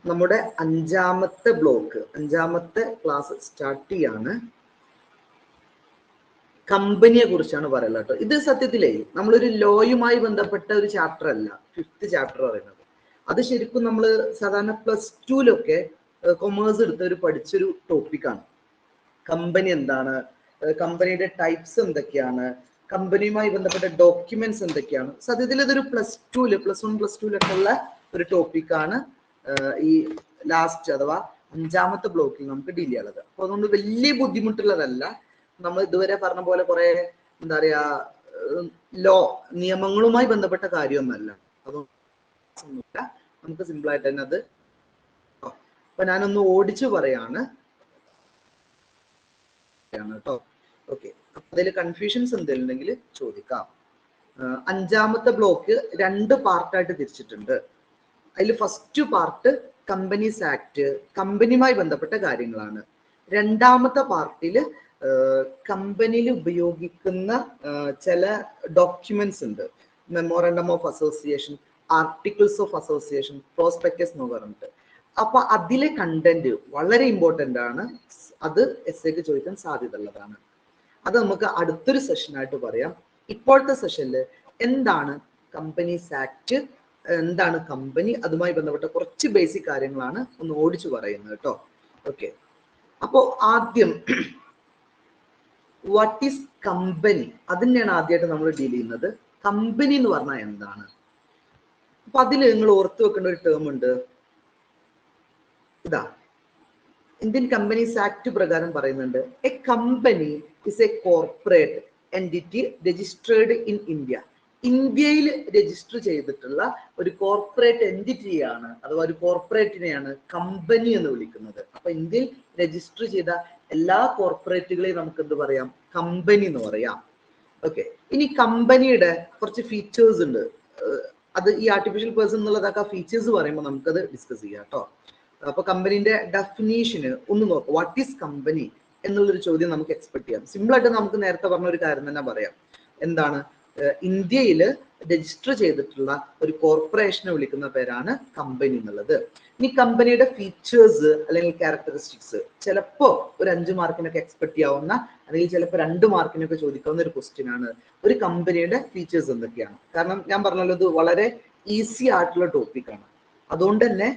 നമ്മുടെ അഞ്ചാമത്തെ ബ്ലോക്ക്, അഞ്ചാമത്തെ ക്ലാസ് സ്റ്റാർട്ട് ചെയ്യാണ്. കമ്പനിയെ കുറിച്ചാണ് പറയുന്നത് കേട്ടോ. ഇത് സത്യത്തിലേ നമ്മളൊരു ലോയുമായി ബന്ധപ്പെട്ട ഒരു ചാപ്റ്റർ അല്ല, 5th ചാപ്റ്റർ പറയുന്നത്. അത് ശരിക്കും നമ്മൾ സാധാരണ +2 കൊമേഴ്സ് എടുത്ത് പഠിച്ചൊരു ടോപ്പിക്കാണ്. കമ്പനി എന്താണ്, കമ്പനിയുടെ ടൈപ്സ് എന്തൊക്കെയാണ്, കമ്പനിയുമായി ബന്ധപ്പെട്ട ഡോക്യുമെന്റ്സ് എന്തൊക്കെയാണ്. സത്യത്തിൽ ഇതൊരു +2 +1 +2 ഉള്ള ഒരു ടോപ്പിക്കാണ്. ഈ ലാസ്റ്റ് അഥവാ അഞ്ചാമത്തെ ബ്ലോക്കിൽ നമുക്ക് ഡീൽ ചെയ്യാനുള്ളത്. അപ്പൊ അതുകൊണ്ട് വലിയ ബുദ്ധിമുട്ടുള്ളതല്ല. നമ്മൾ ഇതുവരെ പറഞ്ഞ പോലെ കുറെ എന്താ പറയാ ലോ നിയമങ്ങളുമായി ബന്ധപ്പെട്ട കാര്യമൊന്നല്ല. അതൊന്നുമില്ല, നമുക്ക് സിമ്പിൾ ആയിട്ട് തന്നെ അത്. അപ്പൊ ഞാനൊന്ന് ഓടിച്ചു പറയാണ് കേട്ടോ. ഓക്കെ, അപ്പൊ അതിൽ കൺഫ്യൂഷൻസ് എന്തെങ്കിലും ഉണ്ടെങ്കിൽ ചോദിക്കാം. അഞ്ചാമത്തെ ബ്ലോക്ക് 2 പാർട്ടായിട്ട് തിരിച്ചിട്ടുണ്ട്. അതിൽ ഫസ്റ്റ് പാർട്ട് കമ്പനീസ് ആക്ട്, കമ്പനിയുമായി ബന്ധപ്പെട്ട കാര്യങ്ങളാണ്. രണ്ടാമത്തെ പാർട്ടിൽ കമ്പനിയിൽ ഉപയോഗിക്കുന്ന ചില ഡോക്യുമെന്റ്സ് ഉണ്ട്. Memorandum of association, articles of association, prospectus എന്ന് പറഞ്ഞിട്ട്. അപ്പൊ അതിലെ കണ്ടന്റ് വളരെ ഇമ്പോർട്ടന്റ് ആണ്. അത് എസ്സേക്ക് ചോദിക്കാൻ സാധ്യത ഉള്ളതാണ്. അത് നമുക്ക് അടുത്തൊരു സെഷനായിട്ട് പറയാം. ഇപ്പോഴത്തെ സെഷനിൽ എന്താണ് കമ്പനീസ് ആക്ട്, എന്താണ് കമ്പനി, അതുമായി ബന്ധപ്പെട്ട കുറച്ച് ബേസിക് കാര്യങ്ങളാണ് ഒന്ന് ഓടിച്ചു പറയുന്നത് കേട്ടോ. ഓക്കെ, അപ്പോ ആദ്യം വാട്ട് ഈസ് കമ്പനി, അതിനെയാണ് ആദ്യമായിട്ട് നമ്മൾ ഡീൽ ചെയ്യുന്നത്. കമ്പനി എന്ന് പറഞ്ഞാൽ എന്താണ്? അപ്പൊ അതിൽ നിങ്ങൾ ഓർത്തു വെക്കേണ്ട ഒരു ടേം ഉണ്ട്. ഇതാ, ഇന്ത്യൻ കമ്പനീസ് ആക്ട് പ്രകാരം പറയുന്നുണ്ട്, a company is a corporate entity registered in India. ഇന്ത്യയിൽ രജിസ്റ്റർ ചെയ്തിട്ടുള്ള ഒരു കോർപ്പറേറ്റ് എൻറ്റിറ്റിയാണ് അഥവാ ഒരു കോർപ്പറേറ്റിനെയാണ് കമ്പനി എന്ന് വിളിക്കുന്നത്. അപ്പൊ ഇന്ത്യയിൽ രജിസ്റ്റർ ചെയ്ത എല്ലാ കോർപ്പറേറ്റുകളെയും നമുക്ക് എന്ത് പറയാം? കമ്പനി എന്ന് പറയാം. ഓക്കെ, ഇനി കമ്പനിയുടെ കുറച്ച് ഫീച്ചേഴ്സ് ഉണ്ട്. അത് ഈ ആർട്ടിഫിഷ്യൽ പേഴ്സൺ എന്നുള്ളതൊക്കെ ഫീച്ചേഴ്സ് പറയുമ്പോൾ നമുക്കത് ഡിസ്കസ് ചെയ്യാം കേട്ടോ. അപ്പൊ കമ്പനിന്റെ ഡെഫിനീഷന് ഒന്ന് നോക്കാം. വാട്ട് ഈസ് കമ്പനി എന്നുള്ളൊരു ചോദ്യം നമുക്ക് എക്സ്പെക്ട് ചെയ്യാം. സിമ്പിൾ ആയിട്ട് നമുക്ക് നേരത്തെ പറഞ്ഞ ഒരു കാര്യം തന്നെ പറയാം. എന്താണ്? ഇന്ത്യയിൽ രജിസ്റ്റർ ചെയ്തിട്ടുള്ള ഒരു കോർപ്പറേഷനെ വിളിക്കുന്ന പേരാണ് കമ്പനി എന്നുള്ളത്. ഇനി കമ്പനിയുടെ ഫീച്ചേഴ്സ് അല്ലെങ്കിൽ ക്യാരക്ടറിസ്റ്റിക്സ് ചിലപ്പോ ഒരു 5 മാർക്കിനൊക്കെ എക്സ്പെക്ട് ചെയ്യാവുന്ന, അല്ലെങ്കിൽ ചിലപ്പോൾ 2 മാർക്കിനൊക്കെ ചോദിക്കാവുന്ന ഒരു ക്വസ്റ്റ്യൻ ആണ്. ഒരു കമ്പനിയുടെ ഫീച്ചേഴ്സ് എന്തൊക്കെയാണ്? കാരണം ഞാൻ പറഞ്ഞല്ലോ, ഇത് വളരെ ഈസി ആയിട്ടുള്ള ടോപ്പിക്കാണ്. അതുകൊണ്ട് തന്നെ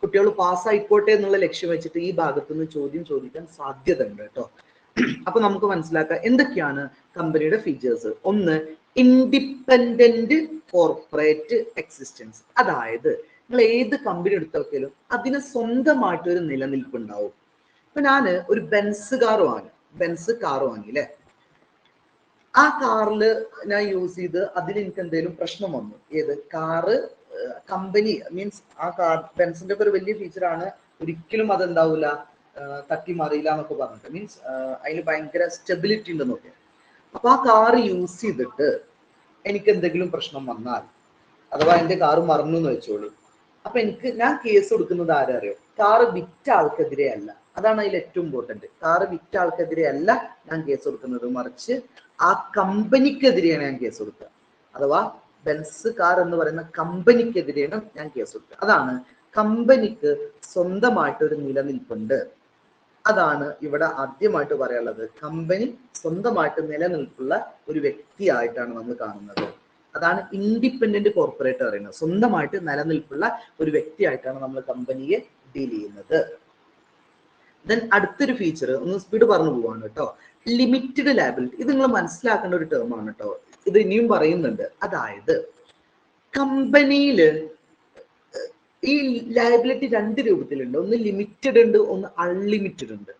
കുട്ടികൾ പാസ്സായിക്കോട്ടെ എന്നുള്ള ലക്ഷ്യം വെച്ചിട്ട് ഈ ഭാഗത്തുനിന്ന് ചോദ്യം ചോദിക്കാൻ സാധ്യത ഉണ്ട് കേട്ടോ. അപ്പൊ നമുക്ക് മനസ്സിലാക്കാം എന്തൊക്കെയാണ് കമ്പനിയുടെ ഫീച്ചേഴ്സ്. ഒന്ന്, ഇൻഡിപെൻഡന്റ് കോർപ്പറേറ്റ് എക്സിസ്റ്റൻസ്. അതായത് നിങ്ങൾ ഏത് കമ്പനി എടുത്തു നോക്കിയാലും അതിന് സ്വന്തമായിട്ട് ഒരു നിലനിൽപ്പ് ഉണ്ടാവും. ഇപ്പൊ ഞാൻ ഒരു ബെൻസ് കാർ വാങ്ങി അല്ലെ, ആ കാറിൽ ഞാൻ യൂസ് ചെയ്ത് അതിൽ എനിക്ക് എന്തെങ്കിലും പ്രശ്നം വന്നു. ഏത് കാറ് കമ്പനി മീൻസ് ആ കാർ ബെൻസിന്റെ ഒക്കെ ഒരു വലിയ ഫീച്ചറാണ്, ഒരിക്കലും അതെന്താവൂല, തട്ടി മറിയില്ല എന്നൊക്കെ പറഞ്ഞിട്ട്. മീൻസ് അതിന് ഭയങ്കര സ്റ്റെബിലിറ്റി ഉണ്ടെന്നൊക്കെ. അപ്പൊ ആ കാർ യൂസ് ചെയ്തിട്ട് എനിക്ക് എന്തെങ്കിലും പ്രശ്നം വന്നാൽ, അഥവാ എന്റെ കാറ് മറന്നു എന്ന് വെച്ചോളൂ, അപ്പൊ ഞാൻ കേസ് കൊടുക്കുന്നത് ആരാ അറിയോ? കാറ് വിറ്റ ആൾക്കെതിരെ അല്ല. അതാണ് അതിൽ ഏറ്റവും ഇമ്പോർട്ടന്റ്. കാറ് വിറ്റ ആൾക്കെതിരെ അല്ല ഞാൻ കേസ് കൊടുക്കുന്നത്, മറിച്ച് ആ കമ്പനിക്കെതിരെയാണ് ഞാൻ കേസ് കൊടുക്കുക. അഥവാ ബെൻസ് കാർ എന്ന് പറയുന്ന കമ്പനിക്കെതിരെയാണ് ഞാൻ കേസ് കൊടുക്കുക. അതാണ് കമ്പനിക്ക് സ്വന്തമായിട്ട് ഒരു നിലനിൽപ്പുണ്ട്. അതാണ് ഇവിടെ ആദ്യമായിട്ട് പറയാനുള്ളത്. കമ്പനി സ്വന്തമായിട്ട് നിലനിൽപ്പുള്ള ഒരു വ്യക്തിയായിട്ടാണ് നമ്മൾ കാണുന്നത്. അതാണ് ഇൻഡിപെൻഡന്റ് കോർപ്പറേറ്റ് പറയുന്നത്. സ്വന്തമായിട്ട് നിലനിൽപ്പുള്ള ഒരു വ്യക്തിയായിട്ടാണ് നമ്മൾ കമ്പനിയെ ഡീൽ ചെയ്യുന്നത്. ദെൻ അടുത്തൊരു ഫീച്ചർ, ഒന്ന് സ്പീഡ് പറഞ്ഞു പോവാണ് കേട്ടോ, ലിമിറ്റഡ് ലയബിലിറ്റി. ഇത് നിങ്ങൾ മനസ്സിലാക്കേണ്ട ഒരു ടേം ആണ് കേട്ടോ. ഇത് ഇനിയും പറയുന്നുണ്ട്. അതായത് കമ്പനിയില് ഈ ലയബിലിറ്റി 2 രൂപത്തിലുണ്ട്. ഒന്ന് ലിമിറ്റഡ് ഉണ്ട്, ഒന്ന് അൺലിമിറ്റഡ് ഉണ്ട്.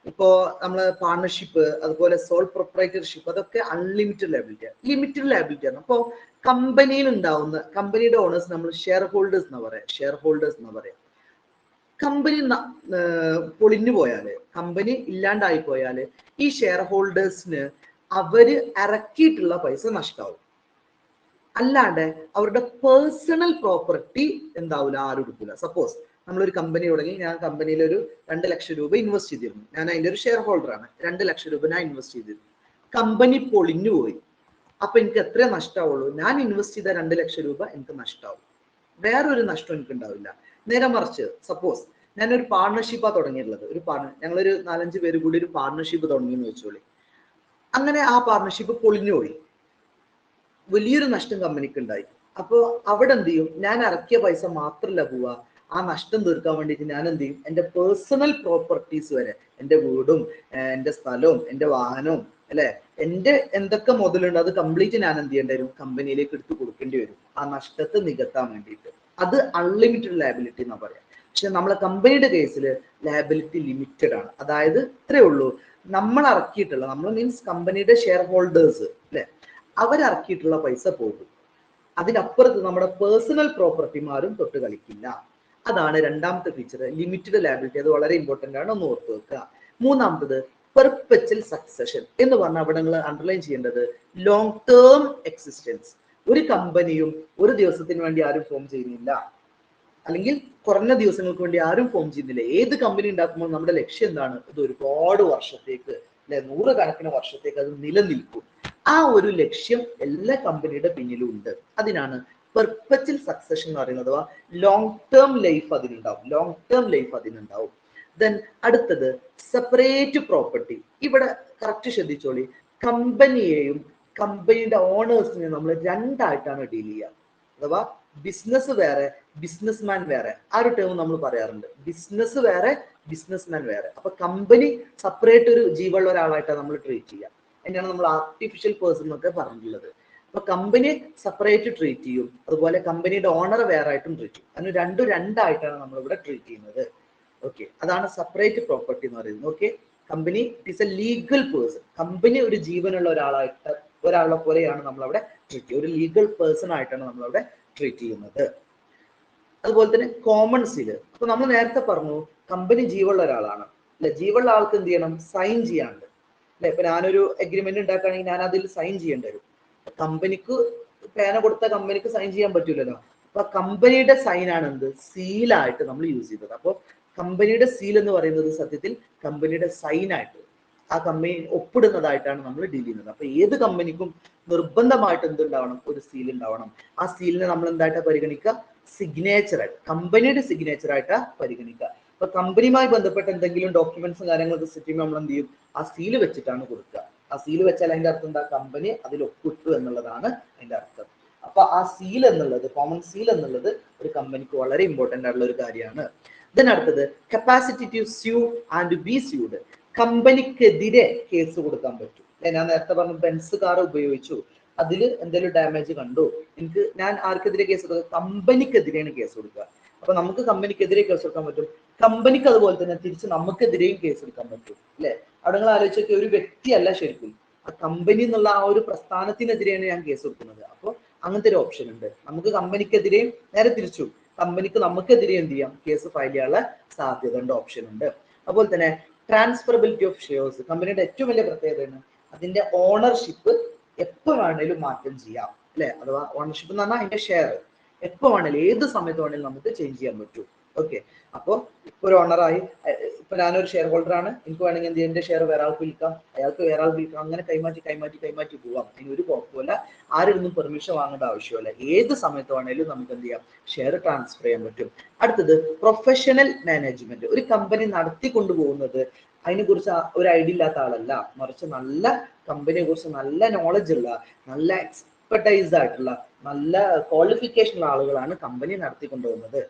ഇപ്പോ നമ്മള് പാർട്ണർഷിപ്പ്, അതുപോലെ സോൾ പ്രൊപ്രൈറ്റർഷിപ്പ്, അതൊക്കെ അൺലിമിറ്റഡ് ലയബിലിറ്റിയാണ്. ലിമിറ്റഡ് ലയബിലിറ്റി ആണ്. അപ്പോൾ കമ്പനിയിൽ ഉണ്ടാവുന്ന, കമ്പനിയുടെ ഓണേഴ്സ് നമ്മൾ ഷെയർ ഹോൾഡേഴ്സ് എന്ന് പറയാം. കമ്പനി പൊളിഞ്ഞു പോയാല്, കമ്പനി ഇല്ലാണ്ടായി പോയാല് ഈ ഷെയർ ഹോൾഡേഴ്സിന് അവര് ഇറക്കിയിട്ടുള്ള പൈസ നഷ്ടമാവും. അല്ലാണ്ട് അവരുടെ പേഴ്സണൽ പ്രോപ്പർട്ടി എന്താവില്ല, ആരും എടുക്കില്ല. സപ്പോസ് നമ്മളൊരു കമ്പനി തുടങ്ങി, ഞാൻ കമ്പനിയിൽ ഒരു 2 ലക്ഷം രൂപ ഇൻവെസ്റ്റ് ചെയ്തിരുന്നു. ഞാൻ അതിന്റെ ഒരു ഷെയർ ഹോൾഡറാണ്. 2 ലക്ഷം രൂപ ഞാൻ ഇൻവെസ്റ്റ് ചെയ്തിരുന്നു. കമ്പനി പൊളിഞ്ഞു പോയി. അപ്പൊ എനിക്ക് എത്ര നഷ്ടമാവുള്ളൂ? ഞാൻ ഇൻവെസ്റ്റ് ചെയ്ത 2 ലക്ഷം രൂപ എനിക്ക് നഷ്ടമാവും. വേറൊരു നഷ്ടം എനിക്ക് ഉണ്ടാവില്ല. നേരെ മറിച്ച് സപ്പോസ് ഞാനൊരു പാർട്ണർഷിപ്പാണ് തുടങ്ങിയിട്ടുള്ളത്, ഞങ്ങളൊരു 4-5 പേര് കൂടി ഒരു പാർട്ണർഷിപ്പ് തുടങ്ങിയെന്ന് വെച്ചോളി. അങ്ങനെ ആ പാർട്ണർഷിപ്പ് പൊളിഞ്ഞുപോയി, വലിയൊരു നഷ്ടം കമ്പനിക്ക് ഉണ്ടായി. അപ്പോൾ അവിടെ എന്ത് ചെയ്യും, ഞാൻ ഇറക്കിയ പൈസ മാത്രമല്ല പോവുക, ആ നഷ്ടം തീർക്കാൻ വേണ്ടിയിട്ട് ഞാൻ എന്ത് ചെയ്യും, എൻ്റെ പേഴ്സണൽ പ്രോപ്പർട്ടീസ് വരെ, എൻ്റെ വീടും എൻ്റെ സ്ഥലവും എൻ്റെ വാഹനവും അല്ലെ, എൻ്റെ എന്തൊക്കെ മുതലുണ്ട് അത് കംപ്ലീറ്റ് ഞാൻ എന്ത് ചെയ്യേണ്ടി വരും, കമ്പനിയിലേക്ക് എടുത്ത് കൊടുക്കേണ്ടി വരും ആ നഷ്ടത്തെ നികത്താൻ വേണ്ടിയിട്ട്. അത് അൺലിമിറ്റഡ് ലയബിലിറ്റി എന്നാ പറയാം. പക്ഷെ നമ്മളെ കമ്പനിയുടെ കേസിൽ ലയബിലിറ്റി ലിമിറ്റഡ് ആണ്. അതായത് ഇത്രയേ ഉള്ളൂ, നമ്മൾ ഇറക്കിയിട്ടുള്ള, നമ്മൾ മീൻസ് കമ്പനിയുടെ ഷെയർ ഹോൾഡേഴ്സ് അല്ലെ, അവരിറക്കിയിട്ടുള്ള പൈസ പോകും. അതിനപ്പുറത്ത് നമ്മുടെ പേഴ്സണൽ പ്രോപ്പർട്ടിമാരും തൊട്ട് കളിക്കില്ല. അതാണ് രണ്ടാമത്തെ ഫീച്ചർ, ലിമിറ്റഡ് ലയബിലിറ്റി. അത് വളരെ ഇമ്പോർട്ടന്റ് ആണ്, ഒന്ന് ഓർത്ത് വെക്കുക. മൂന്നാമത്തത് പെർപെച്വൽ സക്സഷൻ എന്ന് പറഞ്ഞാൽ അവിടെ നിങ്ങൾ അണ്ടർലൈൻ ചെയ്യേണ്ടത് ലോങ് ടേം എക്സിസ്റ്റൻസ്. ഒരു കമ്പനിയും ഒരു ദിവസത്തിന് വേണ്ടി ആരും ഫോം ചെയ്യുന്നില്ല, അല്ലെങ്കിൽ കുറഞ്ഞ ദിവസങ്ങൾക്ക് വേണ്ടി ആരും ഫോം ചെയ്യുന്നില്ല. ഏത് കമ്പനി ഉണ്ടാക്കുമ്പോൾ നമ്മുടെ ലക്ഷ്യം എന്താണ്, ഇത് ഒരുപാട് വർഷത്തേക്ക് അല്ലെ, 100 കണക്കിന് വർഷത്തേക്ക് അത് നിലനിൽക്കും. ആ ഒരു ലക്ഷ്യം എല്ലാ കമ്പനിയുടെ പിന്നിലും ഉണ്ട്. അതിനാണ് പെർപെച്വൽ സക്സഷൻ എന്ന് പറയുന്നത്. അഥവാ ലോങ് ടേം ലൈഫ് അതിനുണ്ടാവും. ദെൻ അടുത്തത് സെപ്പറേറ്റ് പ്രോപ്പർട്ടി. ഇവിടെ കറക്റ്റ് ശ്രദ്ധിച്ചോളി, കമ്പനിയെയും കമ്പനിയുടെ ഓണേഴ്സിനെയും നമ്മൾ രണ്ടായിട്ടാണ് ഡീൽ ചെയ്യുക. അഥവാ ബിസിനസ് വേറെ, ബിസിനസ്മാൻ വേറെ. ആ ഒരു ടേം നമ്മൾ പറയാറുണ്ട്. ബിസിനസ് വേറെ, ബിസിനസ്മാൻ വേറെ. അപ്പൊ കമ്പനി സെപ്പറേറ്റ് ഒരു ജീവുള്ള ഒരാളായിട്ടാണ് നമ്മൾ ട്രീറ്റ് ചെയ്യുക. അതിനാണ് നമ്മൾ ആർട്ടിഫിഷ്യൽ പേഴ്സൺ എന്നൊക്കെ പറഞ്ഞിട്ടുള്ളത്. അപ്പൊ കമ്പനി സെപ്പറേറ്റ് ട്രീറ്റ് ചെയ്യും, അതുപോലെ കമ്പനിയുടെ ഓണർ വേറെ ആയിട്ടും ട്രീറ്റ് ചെയ്യും. അതിന് രണ്ടായിട്ടാണ് നമ്മൾ ഇവിടെ ട്രീറ്റ് ചെയ്യുന്നത്. ഓക്കെ, അതാണ് സെപ്പറേറ്റ് പ്രോപ്പർട്ടി എന്ന് പറയുന്നത്. Okay, company is A legal person. Company ഒരു ജീവനുള്ള ഒരാളെ പോലെയാണ് നമ്മളവിടെ ട്രീറ്റ് ചെയ്യുക. ഒരു ലീഗൽ പേഴ്സൺ ആയിട്ടാണ് നമ്മളവിടെ ട്രീറ്റ് ചെയ്യുന്നത്. അതുപോലെ തന്നെ കോമൺ സീല്. അപ്പൊ നമ്മൾ നേരത്തെ പറഞ്ഞു കമ്പനി ജീവുള്ള ഒരാളാണ് അല്ലെ, ജീവുള്ള ആൾക്ക് എന്ത് ചെയ്യണം, സൈൻ ചെയ്യാണ്ട് അല്ലെ. ഇപ്പൊ ഞാനൊരു എഗ്രിമെന്റ് ഉണ്ടാക്കുകയാണെങ്കിൽ ഞാൻ അതിൽ സൈൻ ചെയ്യേണ്ടി വരും. കമ്പനിക്ക് പേന കൊടുത്ത കമ്പനിക്ക് സൈൻ ചെയ്യാൻ പറ്റൂലല്ലോ. അപ്പൊ കമ്പനിയുടെ സൈൻ ആണ് എന്ത്, സീലായിട്ട് നമ്മൾ യൂസ് ചെയ്തത്. അപ്പോൾ കമ്പനിയുടെ സീൽ എന്ന് പറയുന്നത് സത്യത്തിൽ കമ്പനിയുടെ സൈൻ ആയിട്ട്, ആ കമ്പനി ഒപ്പിടുന്നതായിട്ടാണ് നമ്മൾ ഡീൽ ചെയ്യുന്നത്. അപ്പൊ ഏത് കമ്പനിക്കും നിർബന്ധമായിട്ട് എന്തുണ്ടാവണം, ഒരു സീൽ ഉണ്ടാവണം. ആ സീലിനെ നമ്മൾ എന്തായിട്ടാ പരിഗണിക്കുക, സിഗ്നേച്ചറായിട്ട്, കമ്പനിയുടെ സിഗ്നേച്ചർ ആയിട്ടാ പരിഗണിക്കുക. അപ്പൊ കമ്പനിയുമായി ബന്ധപ്പെട്ട എന്തെങ്കിലും ഡോക്യുമെന്റ്സും കാര്യങ്ങളൊക്കെ സെറ്റ് ചെയ്യുമ്പോൾ നമ്മൾ എന്ത് ചെയ്യും, ആ സീല് വെച്ചിട്ടാണ് കൊടുക്കുക. ആ സീല് വെച്ചാൽ അതിന്റെ അർത്ഥം എന്താ, കമ്പനി അതിൽ ഒപ്പിട്ടു എന്നുള്ളതാണ് അതിന്റെ അർത്ഥം. അപ്പൊ ആ സീൽ എന്നുള്ളത്, കോമൺ സീൽ എന്നുള്ളത് ഒരു കമ്പനിക്ക് വളരെ ഇമ്പോർട്ടന്റ് ആയിട്ടുള്ള ഒരു കാര്യമാണ്. ഇതിനടുത്തത് capacity to sue and be sued. കമ്പനിക്കെതിരെ കേസ് കൊടുക്കാൻ പറ്റും. ഞാൻ നേരത്തെ പറഞ്ഞു ബെൻസ് കാർ ഉപയോഗിച്ചു, അതിൽ എന്തെങ്കിലും ഡാമേജ് കണ്ടു, ഞാൻ ആർക്കെതിരെ കേസ് കൊടുക്കുക, കമ്പനിക്കെതിരെയാണ് കേസ് കൊടുക്കുക. അപ്പൊ നമുക്ക് കമ്പനിക്കെതിരെ കേസ് കൊടുക്കാൻ പറ്റും, കമ്പനിക്ക് അതുപോലെ തന്നെ തിരിച്ച് നമുക്കെതിരെയും കേസ് എടുക്കാൻ പറ്റും അല്ലെ. അവിടെ നിങ്ങൾ ആലോചിച്ചൊക്കെ, ഒരു വ്യക്തിയല്ല ശരിക്കും, ആ കമ്പനി എന്നുള്ള ആ ഒരു പ്രസ്ഥാനത്തിനെതിരെയാണ് ഞാൻ കേസ് കൊടുക്കുന്നത്. അപ്പോൾ അങ്ങനത്തെ ഒരു ഓപ്ഷൻ ഉണ്ട്. നമുക്ക് കമ്പനിക്കെതിരെയും നേരെ തിരിച്ചു കമ്പനിക്ക് നമുക്കെതിരെ എന്ത് ചെയ്യാം, കേസ് ഫയൽ ചെയ്യാനുള്ള സാധ്യത ഉണ്ട്, ഓപ്ഷൻ ഉണ്ട്. അതുപോലെ തന്നെ ട്രാൻസ്ഫറബിലിറ്റി ഓഫ് ഷെയർസ്. കമ്പനിയുടെ ഏറ്റവും വലിയ പ്രത്യേകതയാണ് അതിന്റെ ഓണർഷിപ്പ് എപ്പോ വേണേലും മാറ്റം ചെയ്യാം അല്ലെ. അഥവാ ഓണർഷിപ്പ് എന്ന് പറഞ്ഞാൽ അതിന്റെ ഷെയർ എപ്പോ വേണേലും ഏത് സമയത്ത് വേണേലും നമുക്ക് ചേഞ്ച് ചെയ്യാൻ പറ്റും. ഓക്കെ, അപ്പൊ ഇപ്പൊ ഒരു ഓണറായി, ഇപ്പൊ ഞാനൊരു ഷെയർ ഹോൾഡർ ആണ്, എനിക്ക് വേണമെങ്കിൽ എന്ത് ചെയ്യാം, എന്റെ ഷെയർ വേറെ ആൾക്ക് വിൽക്കാം, അയാൾക്ക് വേറെ ആൾക്ക് വിൽക്കാം, അങ്ങനെ കൈമാറ്റി പോവാം. അതിന് ഒരു കുഴപ്പമില്ല, ആരും പെർമിഷൻ വാങ്ങേണ്ട ആവശ്യമില്ല. ഏത് സമയത്ത് വേണേലും നമുക്ക് എന്ത് ചെയ്യാം, ഷെയർ ട്രാൻസ്ഫർ ചെയ്യാൻ പറ്റും. അടുത്തത് പ്രൊഫഷണൽ മാനേജ്മെന്റ്. ഒരു കമ്പനി നടത്തിക്കൊണ്ടു പോകുന്നത് അതിനെ കുറിച്ച് ഒരു ഐഡിയ ഇല്ലാത്ത ആളല്ല, മറിച്ച് നല്ല കമ്പനിയെ കുറിച്ച് നല്ല നോളജ് ഉള്ള, നല്ല എക്സ്പെർട്ടൈസ് ആയിട്ടുള്ള, നല്ല ക്വാളിഫിക്കേഷൻ ഉള്ള ആളുകളാണ് കമ്പനി നടത്തിക്കൊണ്ടുപോകുന്നത്.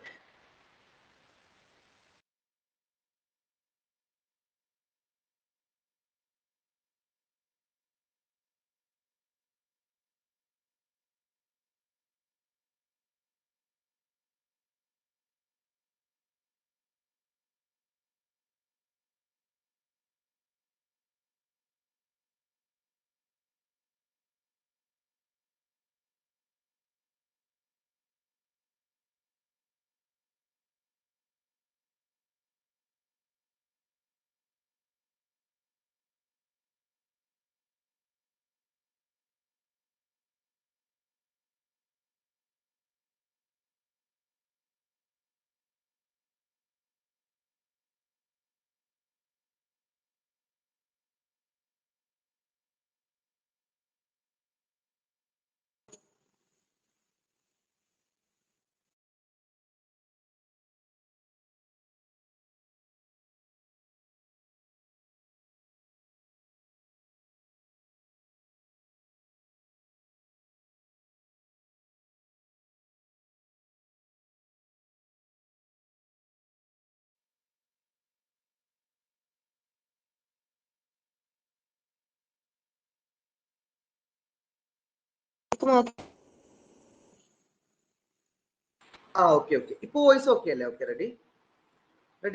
ഓക്കെ ഓക്കെ, ഇപ്പൊ വോയിസ് ഓക്കെ അല്ലേ? ഓക്കെ, റെഡി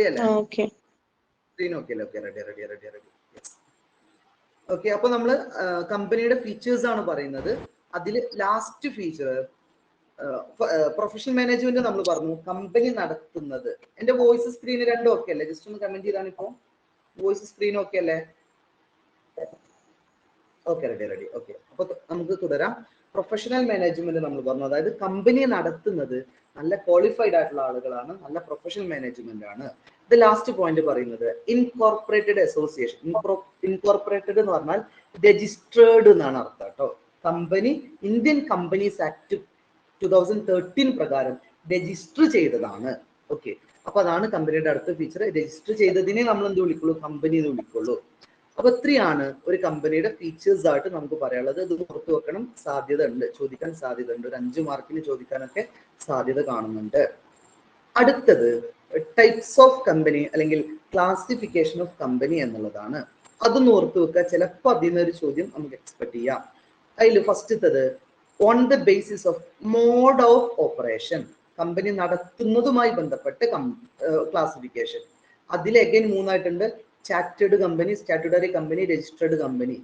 അല്ലേ? സ്ക്രീൻ ഓക്കെ അല്ലേ? Okay, ready. ഓക്കെ, അപ്പൊ നമ്മള് കമ്പനിയുടെ ഫീച്ചേഴ്സ് ആണ് പറയുന്നത്. അതിൽ ലാസ്റ്റ് ഫീച്ചർ പ്രൊഫഷണൽ മാനേജ്മെന്റ് നമ്മൾ പറഞ്ഞു. കമ്പനി നടത്തുന്നത്, എന്റെ വോയിസ് സ്ക്രീൻ രണ്ടും ഓക്കെ അല്ലേ? ജസ്റ്റ് ഒന്ന് കമന്റ് ചെയ്താണ്. ഇപ്പൊ വോയിസ് സ്ക്രീൻ ഓക്കെ അല്ലേ? Okay, ready. ഓക്കെ, അപ്പൊ നമുക്ക് തുടരാം. പ്രൊഫഷണൽ മാനേജ്മെന്റ് നമ്മൾ പറഞ്ഞു, അതായത് കമ്പനി നടത്തുന്നത് നല്ല ക്വാളിഫൈഡ് ആയിട്ടുള്ള ആളുകളാണ്, നല്ല പ്രൊഫഷണൽ മാനേജ്മെന്റ് ആണ്. ഇത് ലാസ്റ്റ് പോയിന്റ് പറയുന്നത് ഇൻകോർപ്പറേറ്റഡ് അസോസിയേഷൻ. ഇൻകോർപ്പറേറ്റഡ് എന്ന് പറഞ്ഞാൽ രജിസ്ട്രേർഡ് എന്നാണ് അർത്ഥം കേട്ടോ. കമ്പനി ഇന്ത്യൻ കമ്പനീസ് ആക്ട് 2013 പ്രകാരം രജിസ്റ്റർ ചെയ്തതാണ്. ഓക്കെ, അപ്പൊ അതാണ് കമ്പനിയുടെ അടുത്ത ഫീച്ചർ. രജിസ്റ്റർ ചെയ്തതിനെ നമ്മൾ എന്ത് വിളിക്കുള്ളൂ? കമ്പനി എന്ന് വിളിക്കുള്ളൂ. അപ്പൊ ഇത്രയാണ് ഒരു കമ്പനിയുടെ ഫീച്ചേഴ്സ് ആയിട്ട് നമുക്ക് പറയാനുള്ളത്. ഇത് ഓർത്തു വെക്കണം, സാധ്യത ഉണ്ട്, ചോദിക്കാൻ സാധ്യത ഉണ്ട്. ഒരു 5 മാർക്കിന് ചോദിക്കാനൊക്കെ സാധ്യത കാണുന്നുണ്ട്. അടുത്തത് ടൈപ്സ് ഓഫ് കമ്പനി അല്ലെങ്കിൽ ക്ലാസിഫിക്കേഷൻ ഓഫ് കമ്പനി എന്നുള്ളതാണ്. അതൊന്ന് ഓർത്തു വെക്കുക, ചിലപ്പോൾ അതിൽ നിന്നൊരു ചോദ്യം നമുക്ക് എക്സ്പെക്ട് ചെയ്യാം. അതിൽ ഫസ്റ്റത്തത് on the basis of mode of operation, company നടത്തുന്നതുമായി ബന്ധപ്പെട്ട് ക്ലാസിഫിക്കേഷൻ. അതിൽ അഗൈൻ 3 ആയിട്ടുണ്ട്: chartered company, statutory company, registered company.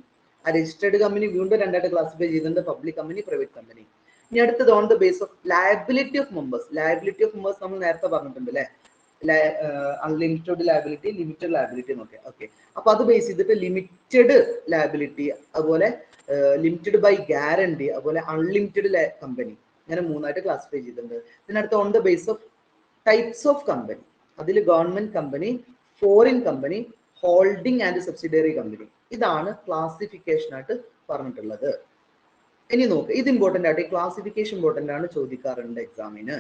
ആ രജിസ്ട്രേഡ് കമ്പനി വീണ്ടും 2 ആയിട്ട് ക്ലാസിഫൈ ചെയ്യുന്നുണ്ട്: പബ്ലിക് കമ്പനി, പ്രൈവറ്റ് കമ്പനി. ഇനി അടുത്തത് on the base of liability of members. Liability of members നമ്മൾ നേരത്തെ പറഞ്ഞിട്ടുണ്ട് അല്ലെ? അൺലിമിറ്റഡ് ലയബിലിറ്റി, ലിമിറ്റഡ് ലയബിലിറ്റി എന്നൊക്കെ. ഓക്കെ, അപ്പൊ അത് ബേസ് ചെയ്തിട്ട് ലിമിറ്റഡ് ലയബിലിറ്റി, അതുപോലെ ലിമിറ്റഡ് ബൈ ഗ്യാരണ്ടി, അതുപോലെ അൺലിമിറ്റഡ് കമ്പനി, അങ്ങനെ 3 ആയിട്ട് ക്ലാസിഫൈ ചെയ്തിട്ടുണ്ട്. ഇതിനടുത്ത് on the base of types of company, അതിൽ government company, foreign company, holding and subsidiary company. ഇതാണ് ക്ലാസിഫിക്കേഷൻ ആയിട്ട് പറഞ്ഞിട്ടുള്ളത്. ഇനി നോക്ക്, ഇത് ഇമ്പോർട്ടന്റ് ആയിട്ട്, ക്ലാസിഫിക്കേഷൻ ഇമ്പോർട്ടന്റ് ആണ്, ചോദിക്കാറുണ്ട് എക്സാമിന്.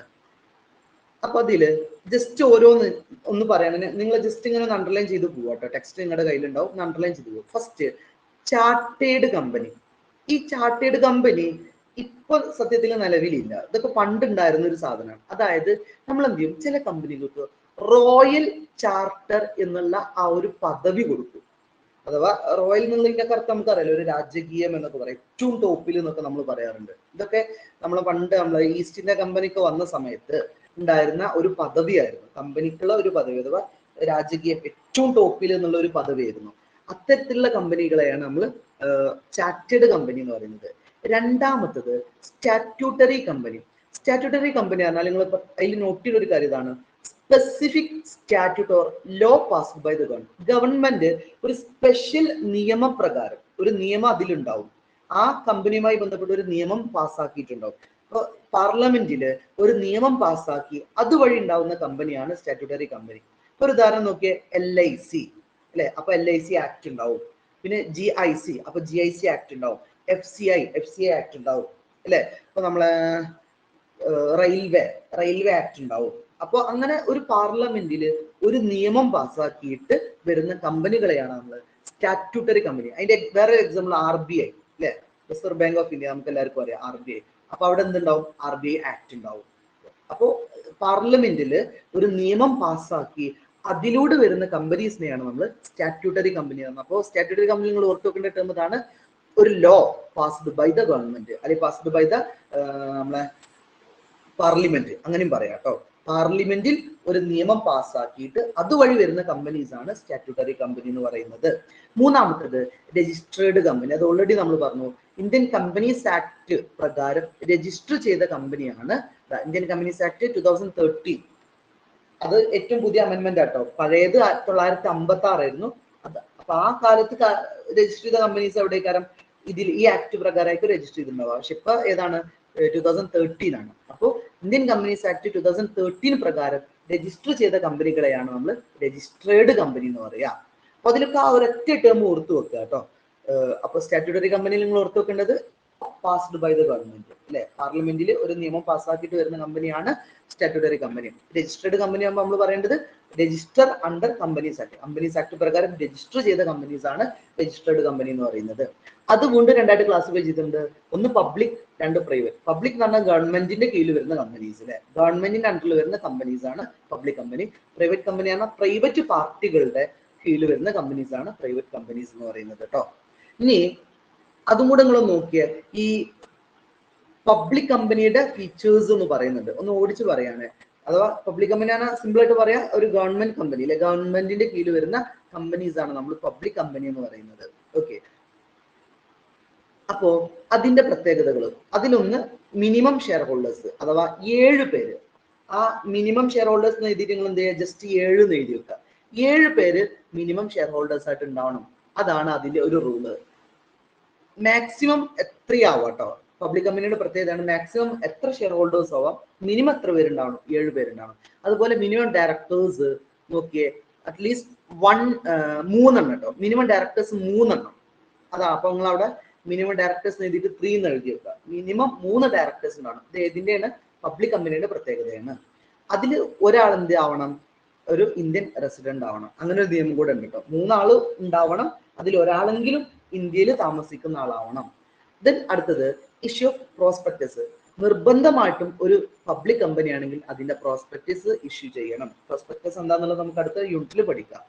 അപ്പൊ അതില് ജസ്റ്റ് ഓരോന്ന് ഒന്ന് പറയാൻ, നിങ്ങൾ ജസ്റ്റ് ഇങ്ങനെ അണ്ടർലൈൻ ചെയ്ത് പോവാട്ടോ. ടെക്സ്റ്റ് നിങ്ങളുടെ കയ്യിലുണ്ടാവും, അണ്ടർലൈൻ ചെയ്ത് പോകും. First, chartered company. ഈ ചാർട്ടേഡ് കമ്പനി ഇപ്പൊ സത്യത്തിൽ നിലവിലില്ല, ഇതൊക്കെ പണ്ടുണ്ടായിരുന്ന ഒരു സാധനമാണ്. അതായത് നമ്മൾ എന്ത് ചെയ്യും, ചില കമ്പനികൾക്ക് റോയൽ ചാർട്ടർ എന്നുള്ള ആ ഒരു പദവി കൊടുക്കും. അഥവാ റോയൽ എന്നുള്ളതിന്റെ അർത്ഥം നമുക്കറിയാലോ, ഒരു രാജകീയം എന്നൊക്കെ പറയും, ഏറ്റവും ടോപ്പിൽ എന്നൊക്കെ നമ്മൾ പറയാറുണ്ട്. ഇതൊക്കെ നമ്മൾ പണ്ട് നമ്മളെ ഈസ്റ്റ് ഇന്ത്യ കമ്പനിക്ക് വന്ന സമയത്ത് ഉണ്ടായിരുന്ന ഒരു പദവിയായിരുന്നു, കമ്പനിക്കുള്ള ഒരു പദവി, അഥവാ രാജകീയം, ഏറ്റവും ടോപ്പിൽ എന്നുള്ള ഒരു പദവിയായിരുന്നു. അത്തരത്തിലുള്ള കമ്പനികളെയാണ് നമ്മൾ ചാർട്ടേഡ് കമ്പനി എന്ന് പറയുന്നത്. രണ്ടാമത്തത് സ്റ്റാറ്റ്യൂട്ടറി കമ്പനി. സ്റ്റാറ്റ്യൂട്ടറി കമ്പനി പറഞ്ഞാൽ നിങ്ങൾ അതിൽ നോട്ട് ചെയ്ത ഒരു കാര്യം ഇതാണ്: specific statute or law passed by the government. Government ഒരു സ്പെഷ്യൽ നിയമപ്രകാരം ഒരു നിയമം അതിലുണ്ടാവും, ആ കമ്പനിയുമായി ബന്ധപ്പെട്ട് ഒരു നിയമം പാസ്സാക്കിയിട്ടുണ്ടാവും. അപ്പൊ പാർലമെന്റില് ഒരു നിയമം പാസ്സാക്കി അതുവഴി ഉണ്ടാവുന്ന കമ്പനിയാണ് സ്റ്റാറ്റ്യൂട്ടറി കമ്പനി. ഒരു ഉദാഹരണം നോക്കിയേ, LIC അല്ലെ? അപ്പൊ LIC ആക്ട് ഉണ്ടാവും. പിന്നെ GIC, അപ്പൊ GIC ആക്ട് ഉണ്ടാവും. FCI ആക്ട് ഉണ്ടാവും അല്ലെ? അപ്പൊ നമ്മളെ റെയിൽവേ ആക്ട് ഉണ്ടാവും. അപ്പോൾ അങ്ങനെ ഒരു പാർലമെന്റില് ഒരു നിയമം പാസ്സാക്കിയിട്ട് വരുന്ന കമ്പനികളെയാണ് നമ്മൾ സ്റ്റാറ്റ്യൂട്ടറി കമ്പനി. അതിന്റെ വേറെ എക്സാമ്പിൾ RBI അല്ലെ? റിസർവ് ബാങ്ക് ഓഫ് ഇന്ത്യ, നമുക്ക് എല്ലാവർക്കും അറിയാം RBI. അപ്പൊ അവിടെ എന്തുണ്ടാവും? RBI ആക്ട് ഉണ്ടാവും. അപ്പോൾ പാർലമെന്റില് ഒരു നിയമം പാസ്സാക്കി അതിലൂടെ വരുന്ന കമ്പനീസിനെയാണ് നമ്മൾ സ്റ്റാറ്റ്യൂട്ടറി കമ്പനി എന്ന്. അപ്പോൾ സ്റ്റാറ്റ്യൂട്ടറി കമ്പനി നിങ്ങൾ ഓർത്തു വെക്കേണ്ട ടേം ഇതാണ്: ഒരു law passed by the government, അല്ലെങ്കിൽ പാസ്ഡ് ബൈ ദ നമ്മളെ പാർലമെന്റ്, അങ്ങനെയും പറയാം കേട്ടോ. പാർലമെന്റിൽ ഒരു നിയമം പാസ്സാക്കിയിട്ട് അതുവഴി വരുന്ന കമ്പനീസ് ആണ് സ്റ്റാറ്റ്യൂട്ടറി കമ്പനി എന്ന് പറയുന്നത്. മൂന്നാമത്തത് രജിസ്ട്രേഡ് കമ്പനി. അത് ഓൾറെഡി നമ്മൾ പറഞ്ഞു, ഇന്ത്യൻ കമ്പനീസ് ആക്ട് പ്രകാരം രജിസ്റ്റർ ചെയ്ത കമ്പനിയാണ് ഇന്ത്യൻ കമ്പനീസ് ആക്ട് 2013. അത് ഏറ്റവും പുതിയ അമെന്റ്മെന്റ് ആട്ടോ. പഴയത് 1956 ആയിരുന്നു. അപ്പൊ ആ കാലത്ത് രജിസ്റ്റർ ചെയ്ത കമ്പനീസ് എവിടേക്കാരം ഇതിൽ ഈ ആക്ട് പ്രകാരമായിട്ട് രജിസ്റ്റർ ചെയ്തിട്ടുണ്ടാവുക. പക്ഷെ ഇപ്പൊ ഏതാണ്? 2013 ആണ്. അപ്പോൾ ഇന്ത്യൻ കമ്പനീസ് ആക്ട് 2013 പ്രകാരം രജിസ്റ്റർ ചെയ്ത കമ്പനികളെയാണ് നമ്മൾ രജിസ്ട്രേഡ് കമ്പനി എന്ന് പറയാ. അപ്പൊ അതിലൊക്കെ ആ ഒരൊറ്റ ടേം ഓർത്തു വെക്കുക കേട്ടോ. അപ്പൊ സ്റ്റാറ്റ്യൂട്ടറി കമ്പനിയിൽ നിങ്ങൾ ഓർത്തു വെക്കേണ്ടത് പാസ്ഡ് ബൈ ദ ഗവൺമെന്റ് അല്ലെ? പാർലമെന്റിൽ ഒരു നിയമം പാസ്സാക്കിയിട്ട് വരുന്ന കമ്പനിയാണ് സ്റ്റാറ്റ്യൂട്ടറി കമ്പനി. രജിസ്ട്രേഡ് കമ്പനി ആകുമ്പോൾ നമ്മൾ പറയേണ്ടത് register under companies act. Companies act പ്രകാരം രജിസ്റ്റർ ചെയ്ത കമ്പനീസ് ആണ് രജിസ്ട്രേഡ് കമ്പനി എന്ന് പറയുന്നത്. അത് വീണ്ടും 2 ആയിട്ട് ക്ലാസിഫൈ ചെയ്തിട്ടുണ്ട്: ഒന്ന് പബ്ലിക്, 2 പ്രൈവറ്റ്. പബ്ലിക് എന്ന് പറഞ്ഞാൽ ഗവൺമെന്റിന്റെ കീഴിൽ വരുന്ന കമ്പനീസ് അല്ലെ? ഗവൺമെന്റിന്റെ അണ്ടറിൽ വരുന്ന കമ്പനീസ് ആണ് പബ്ലിക് കമ്പനി. പ്രൈവറ്റ് കമ്പനി ആണ് പ്രൈവറ്റ് പാർട്ടികളുടെ കീഴിൽ വരുന്ന കമ്പനീസ് ആണ് പ്രൈവറ്റ് കമ്പനീസ് എന്ന് പറയുന്നത് കേട്ടോ. ഇനി അതും കൂടെ നിങ്ങൾ നോക്കിയ ഈ പബ്ലിക് കമ്പനിയുടെ ഫീച്ചേഴ്സ് എന്ന് പറയുന്നുണ്ട്, ഒന്ന് ഓടിച്ച് പറയാണ്. അഥവാ പബ്ലിക് കമ്പനി ആണ് സിമ്പിൾ ആയിട്ട് പറയാം, ഒരു ഗവൺമെന്റ് കമ്പനി അല്ലെ, ഗവൺമെന്റിന്റെ കീഴിൽ വരുന്ന കമ്പനീസ് ആണ് നമ്മൾ പബ്ലിക് കമ്പനി എന്ന് പറയുന്നത്. ഓക്കെ, അപ്പോ അതിന്റെ പ്രത്യേകതകൾ, അതിലൊന്ന് മിനിമം ഷെയർ ഹോൾഡേഴ്സ്, അഥവാ 7 പേര്. ആ മിനിമം ഷെയർ ഹോൾഡേഴ്സ് എന്ന് എഴുതിയിട്ട് നിങ്ങൾ എന്ത് ചെയ്യുക, ജസ്റ്റ് 7 എന്ന് എഴുതി വെക്കുക. 7 പേര് മിനിമം ഷെയർ ഹോൾഡേഴ്സ് ആയിട്ട് ഉണ്ടാവണം, അതാണ് അതിന്റെ ഒരു റൂള്. മാക്സിമം എത്രയാവാം കേട്ടോ, പബ്ലിക് കമ്പനിയുടെ പ്രത്യേകതയാണ് മാക്സിമം എത്ര ഷെയർ ഹോൾഡേഴ്സ് ആവാം, മിനിമം എത്ര പേരുണ്ടാവണം, 7 പേരുണ്ടാവണം. അതുപോലെ മിനിമം ഡയറക്ടേഴ്സ് നോക്കിയേ, അറ്റ്ലീസ്റ്റ് 3 എണ്ണം കേട്ടോ, മിനിമം ഡയറക്ടേഴ്സ് 3 എണ്ണം. അതാ, അപ്പൊ നിങ്ങൾ അവിടെ മിനിമം ഡയറക്ടേഴ്സ് എഴുതിയിട്ട് 3 എന്ന് എഴുതി വെക്കുക. മിനിമം 3 ഡയറക്ടേഴ്സ് ഉണ്ടാവണം. ഇത് ഏതിന്റെയാണ്, പബ്ലിക് കമ്പനിയുടെ പ്രത്യേകതയാണ്. അതിൽ ഒരാൾ എന്ത് ആവണം, ഒരു ഇന്ത്യൻ റെസിഡന്റ് ആവണം. അങ്ങനെ ഒരു നിയമം കൂടെ ഉണ്ട് കേട്ടോ, 3 ആള് ഉണ്ടാവണം, അതിൽ ഒരാളെങ്കിലും ഇന്ത്യയിൽ താമസിക്കുന്ന ആളാവണം. ദെൻ അടുത്തത് ഇഷ്യൂ ഓഫ് പ്രോസ്പെക്ടസ്. നിർബന്ധമായിട്ടും ഒരു പബ്ലിക് കമ്പനി ആണെങ്കിൽ അതിന്റെ പ്രോസ്പെക്ടസ് ഇഷ്യൂ ചെയ്യണം. പ്രോസ്പെക്ടസ് എന്താണെന്നുള്ളത് നമുക്ക് അടുത്ത യൂണിറ്റിൽ പഠിക്കാം.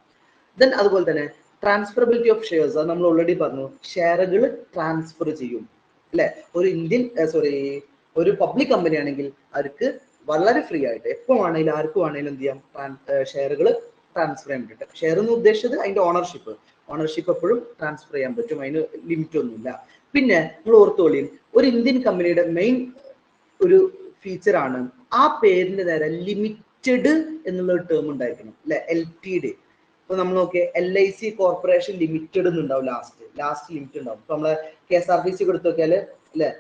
ദെൻ അതുപോലെ തന്നെ ട്രാൻസ്ഫറബിലിറ്റി ഓഫ് ഷെയർസ്, അത് നമ്മൾ ഓൾറെഡി പറഞ്ഞു, ഷെയറുകൾ ട്രാൻസ്ഫർ ചെയ്യും അല്ലെ. ഒരു പബ്ലിക് കമ്പനി ആണെങ്കിൽ അവർക്ക് വളരെ ഫ്രീ ആയിട്ട് എപ്പോൾ വേണമെങ്കിലും ആർക്കും വേണമെങ്കിലും എന്ത് ചെയ്യാം, ഷെയറുകൾ ട്രാൻസ്ഫർ ചെയ്യാൻ പറ്റും. ഷെയർ എന്ന് ഉദ്ദേശിച്ചത് അതിന്റെ ഓണർഷിപ്പ് എപ്പോഴും ട്രാൻസ്ഫർ ചെയ്യാൻ പറ്റും, അതിന് ലിമിറ്റ് ഒന്നുമില്ല. പിന്നെ നിങ്ങൾ ഓർത്തോളിയും, ഒരു ഇന്ത്യൻ കമ്പനിയുടെ മെയിൻ ഒരു ഫീച്ചറാണ് ആ പേരിന്റെ നേരെ ലിമിറ്റഡ് എന്നുള്ള ഒരു ടേം ഉണ്ടായിരിക്കണം അല്ലെ, LTD. ഇപ്പൊ നമ്മൾ നോക്കിയ LIC കോർപ്പറേഷൻ ലിമിറ്റഡ് എന്നുണ്ടാവും, ലാസ്റ്റ് ലിമിറ്റ് ഉണ്ടാവും. ഇപ്പൊ നമ്മളെ KSRTC കൊടുത്തു നോക്കിയാല് അല്ലെ,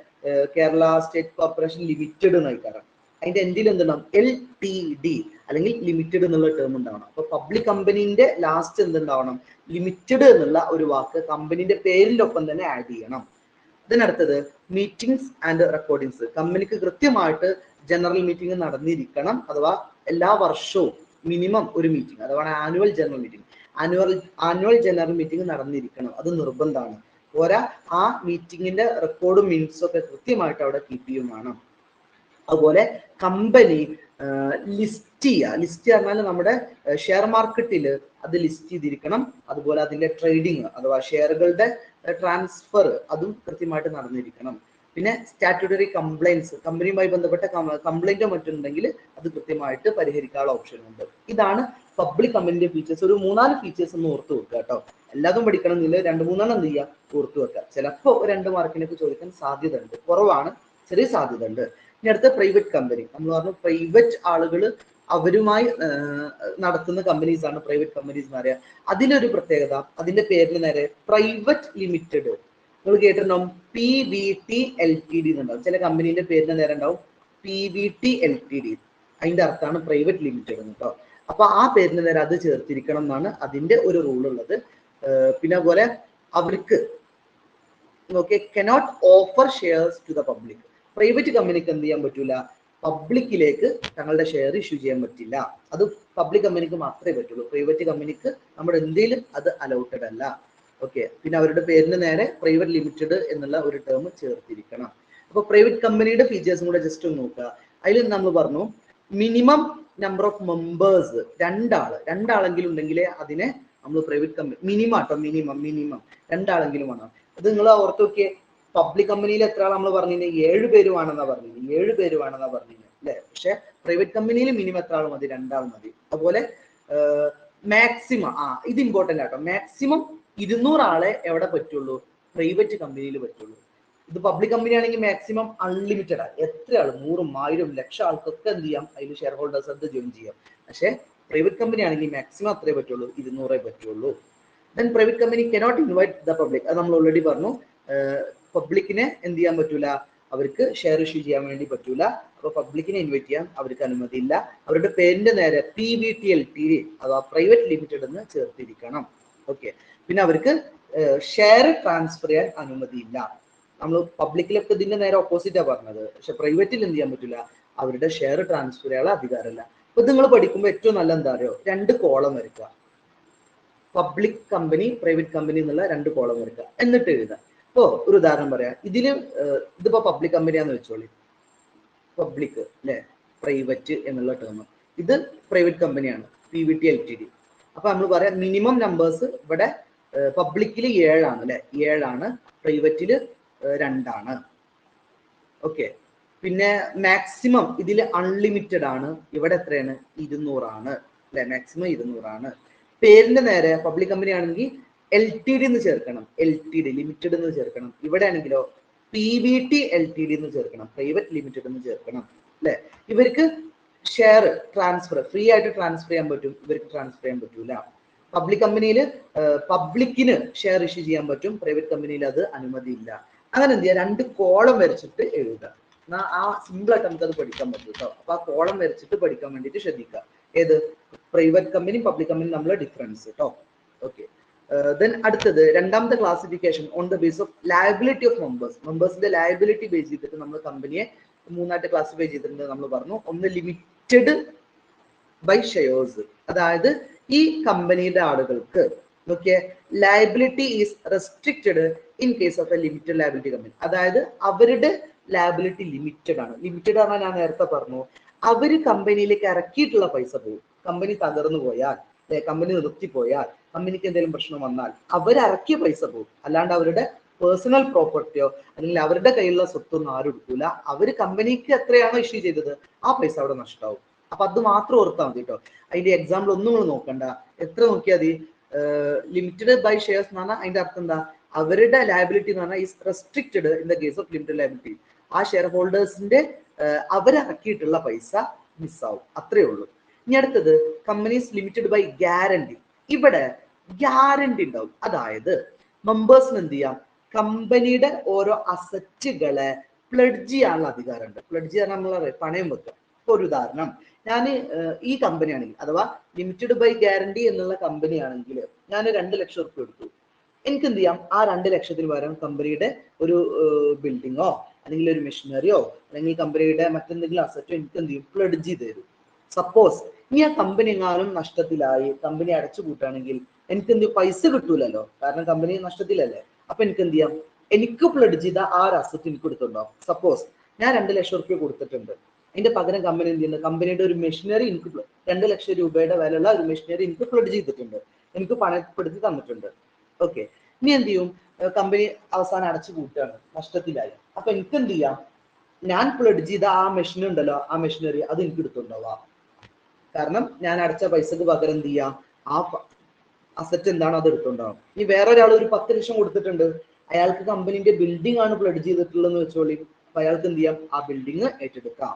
കേരള സ്റ്റേറ്റ് കോർപ്പറേഷൻ ലിമിറ്റഡ് എന്ന് ആയിക്കാരം. അതിന്റെ എൻഡിൽ എന്തുണ്ടാവും, LTD അല്ലെങ്കിൽ ലിമിറ്റഡ് എന്നുള്ള ടേം ഉണ്ടാവണം. അപ്പൊ പബ്ലിക് കമ്പനീന്റെ ലാസ്റ്റ് എന്തുണ്ടാവണം, ലിമിറ്റഡ് എന്നുള്ള ഒരു വാക്ക് കമ്പനിന്റെ പേരിന്റെ ഒപ്പം തന്നെ ആഡ് ചെയ്യണം. ഇതിനടുത്തത് മീറ്റിംഗ്സ് ആൻഡ് റെക്കോർഡിങ്സ്. കമ്പനിക്ക് കൃത്യമായിട്ട് ജനറൽ മീറ്റിംഗ് നടന്നിരിക്കണം, അഥവാ എല്ലാ വർഷവും മിനിമം ഒരു മീറ്റിംഗ്, അഥവാ ആനുവൽ ജനറൽ മീറ്റിംഗ് നടന്നിരിക്കണം. അത് നിർബന്ധമാണ്. പോരാ, ആ മീറ്റിംഗിന്റെ റെക്കോർഡും മിനിറ്റ്സും ഒക്കെ കൃത്യമായിട്ട് അവിടെ കീപ്പ് ചെയ്യും വേണം. അതുപോലെ കമ്പനി ലിസ്റ്റ് പറഞ്ഞാൽ നമ്മുടെ ഷെയർ മാർക്കറ്റിൽ അത് ലിസ്റ്റ് ചെയ്തിരിക്കണം. അതുപോലെ അതിന്റെ ട്രേഡിങ് അഥവാ ഷെയറുകളുടെ ട്രാൻസ്ഫർ അതും കൃത്യമായിട്ട് നടന്നിരിക്കണം. പിന്നെ സ്റ്റാറ്റ്യൂട്ടറി കംപ്ലൈൻസ്, കമ്പനിയുമായി ബന്ധപ്പെട്ട കംപ്ലൈന്റോ മറ്റുണ്ടെങ്കിൽ അത് കൃത്യമായിട്ട് പരിഹരിക്കാനുള്ള ഓപ്ഷൻ ഉണ്ട്. ഇതാണ് പബ്ലിക് കമ്പനിയുടെ ഫീച്ചേഴ്സ്. ഒരു 3-4 ഫീച്ചേഴ്സ് ഒന്ന് ഓർത്ത് വെക്കുക കേട്ടോ. എല്ലാതും പഠിക്കണം എന്നില്ല, 2-3 എന്ത് ചെയ്യുക, ഓർത്ത് വെക്കുക. ചിലപ്പോൾ 2 മാർക്കിനൊക്കെ ചോദിക്കാൻ സാധ്യത ഉണ്ട്, കുറവാണ്, ചെറിയ സാധ്യത ഉണ്ട്. ഇനി അടുത്ത പ്രൈവറ്റ് കമ്പനി. നമ്മൾ പറഞ്ഞു പ്രൈവറ്റ് ആളുകൾ അവരുമായി നടത്തുന്ന കമ്പനീസ് ആണ് പ്രൈവറ്റ് കമ്പനീസ് എന്ന് പറയാം. അതിലൊരു പ്രത്യേകത, അതിന്റെ പേരിന് നേരെ പ്രൈവറ്റ് ലിമിറ്റഡ് നിങ്ങൾ കേട്ടിട്ടുണ്ടാവും, PVT LTD എന്നുണ്ടാവും. ചില കമ്പനീന്റെ പേരിന് നേരെ ഉണ്ടാവും PVT LTD. അതിന്റെ അർത്ഥമാണ് പ്രൈവറ്റ് ലിമിറ്റഡ് കേട്ടോ. അപ്പൊ ആ പേരിന് നേരെ അത് ചേർത്തിരിക്കണം എന്നാണ് അതിന്റെ ഒരു റൂൾ ഉള്ളത്. പിന്നെ അതുപോലെ അവർക്ക് cannot offer shares to the public. Private കമ്പനിക്ക് എന്ത് ചെയ്യാൻ പറ്റൂല, പബ്ലിക്കിലേക്ക് തങ്ങളുടെ ഷെയർ ഇഷ്യൂ ചെയ്യാൻ പറ്റില്ല. അത് പബ്ലിക് കമ്പനിക്ക് മാത്രമേ പറ്റുള്ളൂ. പ്രൈവറ്റ് കമ്പനിക്ക് നമ്മുടെ ഇന്ത്യയിൽ അത് അലൗട്ടഡ് അല്ല. ഓക്കെ, പിന്നെ അവരുടെ പേരിന് നേരെ പ്രൈവറ്റ് ലിമിറ്റഡ് എന്നുള്ള ഒരു ടേം ചേർത്തിരിക്കണം. അപ്പൊ പ്രൈവറ്റ് കമ്പനിയുടെ ഫീച്ചേഴ്സും കൂടെ ജസ്റ്റ് ഒന്ന് നോക്കുക. അതിൽ നമ്മൾ പറഞ്ഞു മിനിമം നമ്പർ ഓഫ് മെമ്പേഴ്സ് 2 രണ്ടാളെങ്കിലും ഉണ്ടെങ്കിലേ അതിനെ നമ്മൾ പ്രൈവറ്റ് കമ്പനി മിനിമം 2 വേണം. അത് നിങ്ങൾ ഓർത്ത് നോക്കിയേ, പബ്ലിക് കമ്പനിയിൽ എത്ര ആൾ നമ്മൾ പറഞ്ഞില്ലേ, 7 പേര് വേണമെന്നാ പറഞ്ഞില്ലേ അല്ലെ. പക്ഷെ പ്രൈവറ്റ് കമ്പനിയിൽ മിനിമം എത്ര ആൾ മതി, 2 ആൾ മതി. അതുപോലെ മാക്സിമം, ഇത് ഇമ്പോർട്ടന്റ് ആട്ടോ, മാക്സിമം 200 ആളെ എവിടെ പറ്റുള്ളൂ, പ്രൈവറ്റ് കമ്പനിയിൽ പറ്റുള്ളൂ. ഇത് പബ്ലിക് കമ്പനി ആണെങ്കിൽ മാക്സിമം അൺലിമിറ്റഡ് ആണ്, എത്ര ആൾ 100, 1000, 1,00,000 ആൾക്കൊക്കെ എന്ത് ചെയ്യാം, അതിൽ ഷെയർ ഹോൾഡേഴ്സ് അത് ജോയിൻ ചെയ്യാം. പക്ഷെ പ്രൈവറ്റ് കമ്പനി ആണെങ്കിൽ മാക്സിമം അത്രേ പറ്റുള്ളൂ, 200 പറ്റുള്ളൂ. Then private company cannot invite the public. അത് നമ്മൾ ഓൾറെഡി പറഞ്ഞു, പബ്ലിക്കിനെ എന്ത് ചെയ്യാൻ പറ്റൂല, അവർക്ക് ഷെയർ ഇഷ്യൂ ചെയ്യാൻ വേണ്ടി പറ്റൂല. അപ്പൊ പബ്ലിക്കിനെ ഇൻവൈറ്റ് ചെയ്യാൻ അവർക്ക് അനുമതിയില്ല. അവരുടെ പേരിന്റെ നേരെ PVT LTD അഥവാ പ്രൈവറ്റ് ലിമിറ്റഡ് എന്ന് ചേർത്തിരിക്കണം. ഓക്കെ, പിന്നെ അവർക്ക് ഷെയർ ട്രാൻസ്ഫർ ചെയ്യാൻ അനുമതിയില്ല. നമ്മൾ പബ്ലിക്കിലൊക്കെ ഇതിന്റെ നേരെ ഓപ്പോസിറ്റാ പറഞ്ഞത്. പക്ഷെ പ്രൈവറ്റിൽ എന്ത് ചെയ്യാൻ പറ്റില്ല, അവരുടെ ഷെയർ ട്രാൻസ്ഫർ ചെയ്യാനുള്ള അധികാരമില്ല. അപ്പൊ നിങ്ങൾ പഠിക്കുമ്പോൾ ഏറ്റവും നല്ല എന്താ അറിയോ, 2 കോളം വരയ്ക്കുക. പബ്ലിക് കമ്പനി, പ്രൈവറ്റ് കമ്പനി എന്നുള്ള 2 കോളം വരയ്ക്കുക, എന്നിട്ട് എഴുതുക. ഇപ്പോ ഒരു ഉദാഹരണം പറയാം. ഇതിപ്പോ പബ്ലിക് കമ്പനിയാന്ന് വെച്ചോളി, പബ്ലിക് അല്ലെ, പ്രൈവറ്റ് എന്നുള്ള ടേം. ഇത് പ്രൈവറ്റ് കമ്പനിയാണ്, PVT LTD. അപ്പൊ നമ്മൾ പറയാം മിനിമം നമ്പേഴ്സ് ഇവിടെ പബ്ലിക്കില് 7 ആണ് അല്ലെ, 7 ആണ്, പ്രൈവറ്റില് 2 ആണ്. ഓക്കെ, പിന്നെ മാക്സിമം ഇതിൽ അൺലിമിറ്റഡ് ആണ്. ഇവിടെ എത്രയാണ്? 200 ആണ് അല്ലെ? മാക്സിമം 200 ആണ്. പേരിന്റെ നേരെ പബ്ലിക് കമ്പനി ആണെങ്കിൽ LTD എന്ന് ചേർക്കണം, LTD ലിമിറ്റഡ് എന്ന് ചേർക്കണം. ഇവിടെ ആണെങ്കിലോ PVT LTD എന്ന് ചേർക്കണം, പ്രൈവറ്റ് ലിമിറ്റഡ് എന്ന് ചേർക്കണം അല്ലെ? ഇവർക്ക് ഷെയർ ട്രാൻസ്ഫർ ഫ്രീ ആയിട്ട് ട്രാൻസ്ഫർ ചെയ്യാൻ പറ്റും, ഇവർക്ക് ട്രാൻസ്ഫർ ചെയ്യാൻ പറ്റൂല. പബ്ലിക് കമ്പനിയിൽ പബ്ലിക്കിന് ഷെയർ ഇഷ്യൂ ചെയ്യാൻ പറ്റും, പ്രൈവറ്റ് കമ്പനിയിൽ അത് അനുമതിയില്ല. അങ്ങനെ എന്ത് ചെയ്യുക? 2 കോളം വരച്ചിട്ട് എഴുതുക. ആ സിമ്പിൾ ആയിട്ട് നമുക്ക് അത് പഠിക്കാൻ പറ്റും കേട്ടോ. അപ്പൊ ആ കോളം വരച്ചിട്ട് പഠിക്കാൻ വേണ്ടിയിട്ട് ശ്രദ്ധിക്കുക. ഏത് പ്രൈവറ്റ് കമ്പനി പബ്ലിക് കമ്പനി തമ്മിലുള്ള ഡിഫറൻസ് കേട്ടോ. ഓക്കെ. ദെൻ അടുത്തത് രണ്ടാമത്തെ classification on the base of liability of members. മെമ്പേഴ്സിന്റെ ലയബിലിറ്റി ബേസ് ചെയ്തിട്ട് നമ്മൾ കമ്പനിയെ 3 ക്ലാസിഫൈ ചെയ്തിട്ടുണ്ട്. നമ്മൾ പറഞ്ഞു, ഒന്ന് ലിമിറ്റഡ് ബൈ ഷെയർസ്, അതായത് ഈ കമ്പനിയുടെ ആളുകൾക്ക് നോക്കിയേ liability is restricted in case of A limited liability company. അതായത് അവരുടെ ലയബിലിറ്റി ലിമിറ്റഡ് ആണ്. ലിമിറ്റഡ് ആണ് ഞാൻ നേരത്തെ പറഞ്ഞു, അവര് കമ്പനിയിലേക്ക് ഇറക്കിയിട്ടുള്ള പൈസ പോകും. കമ്പനി തകർന്നു പോയാൽ, കമ്പനി നിർത്തിപ്പോയാൽ, കമ്പനിക്ക് എന്തെങ്കിലും പ്രശ്നം വന്നാൽ അവരിറക്കിയ പൈസ പോകും. അല്ലാണ്ട് അവരുടെ പേഴ്സണൽ പ്രോപ്പർട്ടിയോ അല്ലെങ്കിൽ അവരുടെ കയ്യിലുള്ള സ്വത്തൊന്നും ആരും എടുക്കൂല. അവര് കമ്പനിക്ക് എത്രയാണോ ഇഷ്യൂ ചെയ്തത് ആ പൈസ അവിടെ നഷ്ടമാവും. അപ്പൊ അത് മാത്രം ഓർത്താൽ മതി കേട്ടോ. അതിന്റെ എക്സാമ്പിൾ ഒന്നും നിങ്ങൾ നോക്കണ്ട, എത്ര നോക്കിയാൽ മതി. ലിമിറ്റഡ് ബൈ ഷെയർസ് എന്ന് പറഞ്ഞാൽ അതിന്റെ അർത്ഥം എന്താ? അവരുടെ ലയബിലിറ്റി എന്ന് പറഞ്ഞാൽ is restricted in the case of limited liability. ആ ഷെയർ ഹോൾഡേഴ്സിന്റെ അവരിറക്കിയിട്ടുള്ള പൈസ മിസ്സാവും, അത്രേ ഉള്ളൂ. ഇനി അടുത്തത് കമ്പനീസ് ലിമിറ്റഡ് ബൈ ഗ്യാരണ്ടി. ഇവിടെ ഗ്യാരണ്ടി ഉണ്ടാവും. അതായത് മെമ്പേഴ്സിന് എന്ത് ചെയ്യാം? കമ്പനിയുടെ ഓരോ അസറ്റുകളെ പ്ലഡ്ജ് ചെയ്യാനുള്ള അധികാരമുണ്ട്. പ്ലഡ്ജ് ചെയ്യാൻ നമ്മൾ പണയം വെക്കുക. ഒരു ഉദാഹരണം, ഞാൻ ഈ കമ്പനി ആണെങ്കിൽ അഥവാ ലിമിറ്റഡ് ബൈ ഗ്യാരണ്ടി എന്നുള്ള കമ്പനി ആണെങ്കിൽ ഞാൻ 2 ലക്ഷം റുപ്യ എടുത്തു. എനിക്ക് എന്ത് ചെയ്യാം? ആ 2 ലക്ഷത്തിന് പകരം കമ്പനിയുടെ ഒരു ബിൽഡിങ്ങോ അല്ലെങ്കിൽ ഒരു മെഷീനറിയോ അല്ലെങ്കിൽ കമ്പനിയുടെ മറ്റെന്തെങ്കിലും അസറ്റോ എനിക്ക് എന്ത് ചെയ്യും? പ്ലഡ്ജ് ചെയ്ത് തരും. സപ്പോസ് ഇനി ആ കമ്പനി എങ്ങാനും നഷ്ടത്തിലായി, കമ്പനി അടച്ചു പൂട്ടുകയാണെങ്കിൽ എനിക്ക് എന്ത് പൈസ കിട്ടൂലല്ലോ, കാരണം കമ്പനി നഷ്ടത്തിലല്ലേ. അപ്പൊ എനിക്ക് എന്ത് ചെയ്യാം? എനിക്ക് പ്ലഡ്ജ് ചെയ്ത ആ ഒരു അസറ്റ് എനിക്ക് കൊടുത്തിട്ടുണ്ടാവും. സപ്പോസ് ഞാൻ 2 ലക്ഷം റുപ്യ കൊടുത്തിട്ടുണ്ട്, അതിന്റെ പകരം കമ്പനി എന്ത് ചെയ്യുന്നത്? കമ്പനിയുടെ ഒരു മെഷീനറി എനിക്ക് 2 ലക്ഷം രൂപയുടെ വിലയുള്ള ഒരു മെഷീനറി എനിക്ക് പ്ലഡ്ജ് ചെയ്തിട്ടുണ്ട്, എനിക്ക് പണപ്പെടുത്തി തന്നിട്ടുണ്ട്. ഓക്കെ. ഇനി എന്ത് ചെയ്യും? കമ്പനി അവസാനം അടച്ചു പൂട്ടുകയാണ്, നഷ്ടത്തിലായി. അപ്പൊ എനിക്ക് എന്ത് ചെയ്യാം? ഞാൻ പ്ലഡ്ജ് ചെയ്ത ആ മെഷീൻ ഉണ്ടല്ലോ, ആ മെഷീനറി അത് എനിക്ക് എടുത്തുണ്ടാവാം. കാരണം ഞാൻ അടച്ച പൈസക്ക് പകരം എന്ത് ചെയ്യാം? ആ അസറ്റ് എന്താണോ അത് എടുത്തുണ്ടാവും. ഇനി വേറെ ഒരാൾ ഒരു 10 ലക്ഷം കൊടുത്തിട്ടുണ്ട്, അയാൾക്ക് കമ്പനിന്റെ ബിൽഡിംഗ് ആണ് പ്ലഡ്ജ് ചെയ്തിട്ടുള്ളതെന്ന് വെച്ചോളി. അപ്പൊ അയാൾക്ക് എന്ത് ചെയ്യാം? ആ ബിൽഡിംഗ് ഏറ്റെടുക്കാം.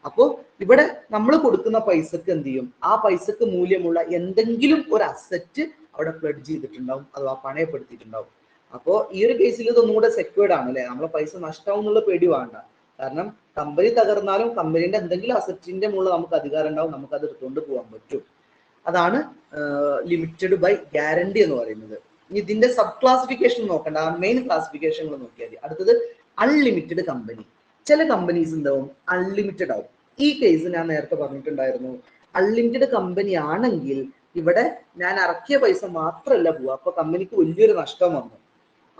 അപ്പോ ഇവിടെ നമ്മൾ കൊടുക്കുന്ന പൈസക്ക് എന്ത് ചെയ്യും? ആ പൈസക്ക് മൂല്യമുള്ള എന്തെങ്കിലും ഒരു അസറ്റ് അവിടെ പ്ലഡ്ജ് ചെയ്തിട്ടുണ്ടാവും, അഥവാ പണയപ്പെടുത്തിയിട്ടുണ്ടാവും. അപ്പോ ഈ ഒരു കേസിൽ ഇതൊന്നും കൂടെ സെക്യൂർഡ് ആണ് അല്ലെ? നമ്മളെ പൈസ നഷ്ടമാവും എന്നുള്ള പേടി വേണ്ട. കാരണം കമ്പനി തകർന്നാലും കമ്പനിന്റെ എന്തെങ്കിലും അസറ്റിന്റെ മുകളിൽ നമുക്ക് അധികാരം ഉണ്ടാവും, നമുക്ക് അത് എടുത്തുകൊണ്ട് പോകാൻ പറ്റും. അതാണ് ലിമിറ്റഡ് ബൈ ഗ്യാരണ്ടി എന്ന് പറയുന്നത്. ഇനി ഇതിന്റെ സബ് ക്ലാസിഫിക്കേഷൻ നോക്കണ്ട, മെയിൻ ക്ലാസിഫിക്കേഷനുകൾ നോക്കിയാൽ മതി. അടുത്തത് അൺലിമിറ്റഡ് കമ്പനി. ചില കമ്പനീസ് ഉണ്ടാവും അൺലിമിറ്റഡ് ആവും. ഈ കേസ് ഞാൻ നേരത്തെ പറഞ്ഞിട്ടുണ്ടായിരുന്നു. അൺലിമിറ്റഡ് കമ്പനി ആണെങ്കിൽ ഇവിടെ ഞാൻ ഇറക്കിയ പൈസ മാത്രമല്ല പോവുക, അപ്പൊ കമ്പനിക്ക് വലിയൊരു നഷ്ടം വന്നു.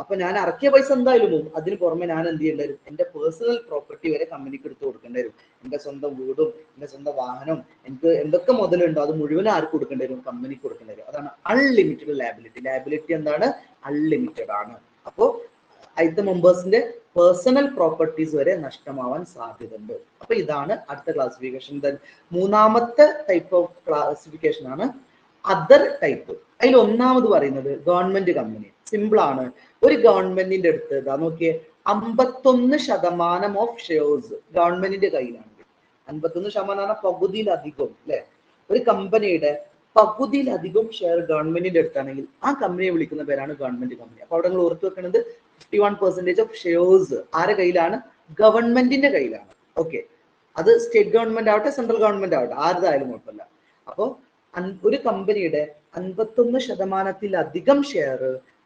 അപ്പൊ ഞാൻ ഇറക്കിയ പൈസ എന്തായാലും പോകും, അതിന് പുറമെ ഞാൻ എന്ത് ചെയ്യേണ്ടി വരും? എന്റെ പേഴ്സണൽ പ്രോപ്പർട്ടി വരെ കമ്പനിക്ക് എടുത്ത് കൊടുക്കേണ്ടി വരും. എന്റെ സ്വന്തം വീടും എന്റെ സ്വന്തം വാഹനവും എനിക്ക് എന്തൊക്കെ മുതലുണ്ടോ അത് മുഴുവൻ ആർക്ക് കൊടുക്കേണ്ടി വരും? കമ്പനിക്ക് കൊടുക്കേണ്ടി വരും. അതാണ് അൺലിമിറ്റഡ് ലയബിലിറ്റി. ലയബിലിറ്റി എന്താണ്? അൺലിമിറ്റഡ് ആണ്. അപ്പോ അതിന്റെ മെമ്പേഴ്സിന്റെ പേഴ്സണൽ പ്രോപ്പർട്ടീസ് വരെ നഷ്ടമാവാൻ സാധ്യതയുണ്ട്. അപ്പൊ ഇതാണ് അടുത്ത ക്ലാസിഫിക്കേഷൻ. മൂന്നാമത്തെ ടൈപ്പ് ഓഫ് ക്ലാസിഫിക്കേഷൻ ആണ് അതർ ടൈപ്പ്. അതിൽ ഒന്നാമത് പറയുന്നത് ഗവൺമെന്റ് കമ്പനി. സിമ്പിൾ ആണ്. ഒരു ഗവൺമെന്റിന്റെ അടുത്ത് ഇതാ നോക്കിയേ, 51% ഓഫ് ഷെയർസ് ഗവൺമെന്റിന്റെ കയ്യിലാണ്. 51% പകുതിയിലധികം അല്ലെ? ഒരു കമ്പനിയുടെ പകുതിയിലധികം ഷെയർ ഗവൺമെന്റിന്റെ അടുത്താണെങ്കിൽ ആ കമ്പനിയെ വിളിക്കുന്ന പേരാണ് ഗവൺമെന്റ് കമ്പനി. അപ്പൊ അവിടെ നിങ്ങൾ ഓർത്ത് വെക്കുന്നത് 51% ഓഫ് ഷെയർസ് ആരുടെ കയ്യിലാണ്? ഗവൺമെന്റിന്റെ കയ്യിലാണ്. ഓക്കെ. അത് സ്റ്റേറ്റ് ഗവൺമെന്റ് ആവട്ടെ സെൻട്രൽ ഗവൺമെന്റ് ആവട്ടെ, ആരുതായാലും കുഴപ്പമില്ല. അപ്പോ ഒരു കമ്പനിയുടെ 51%-ലധികം ഷെയർ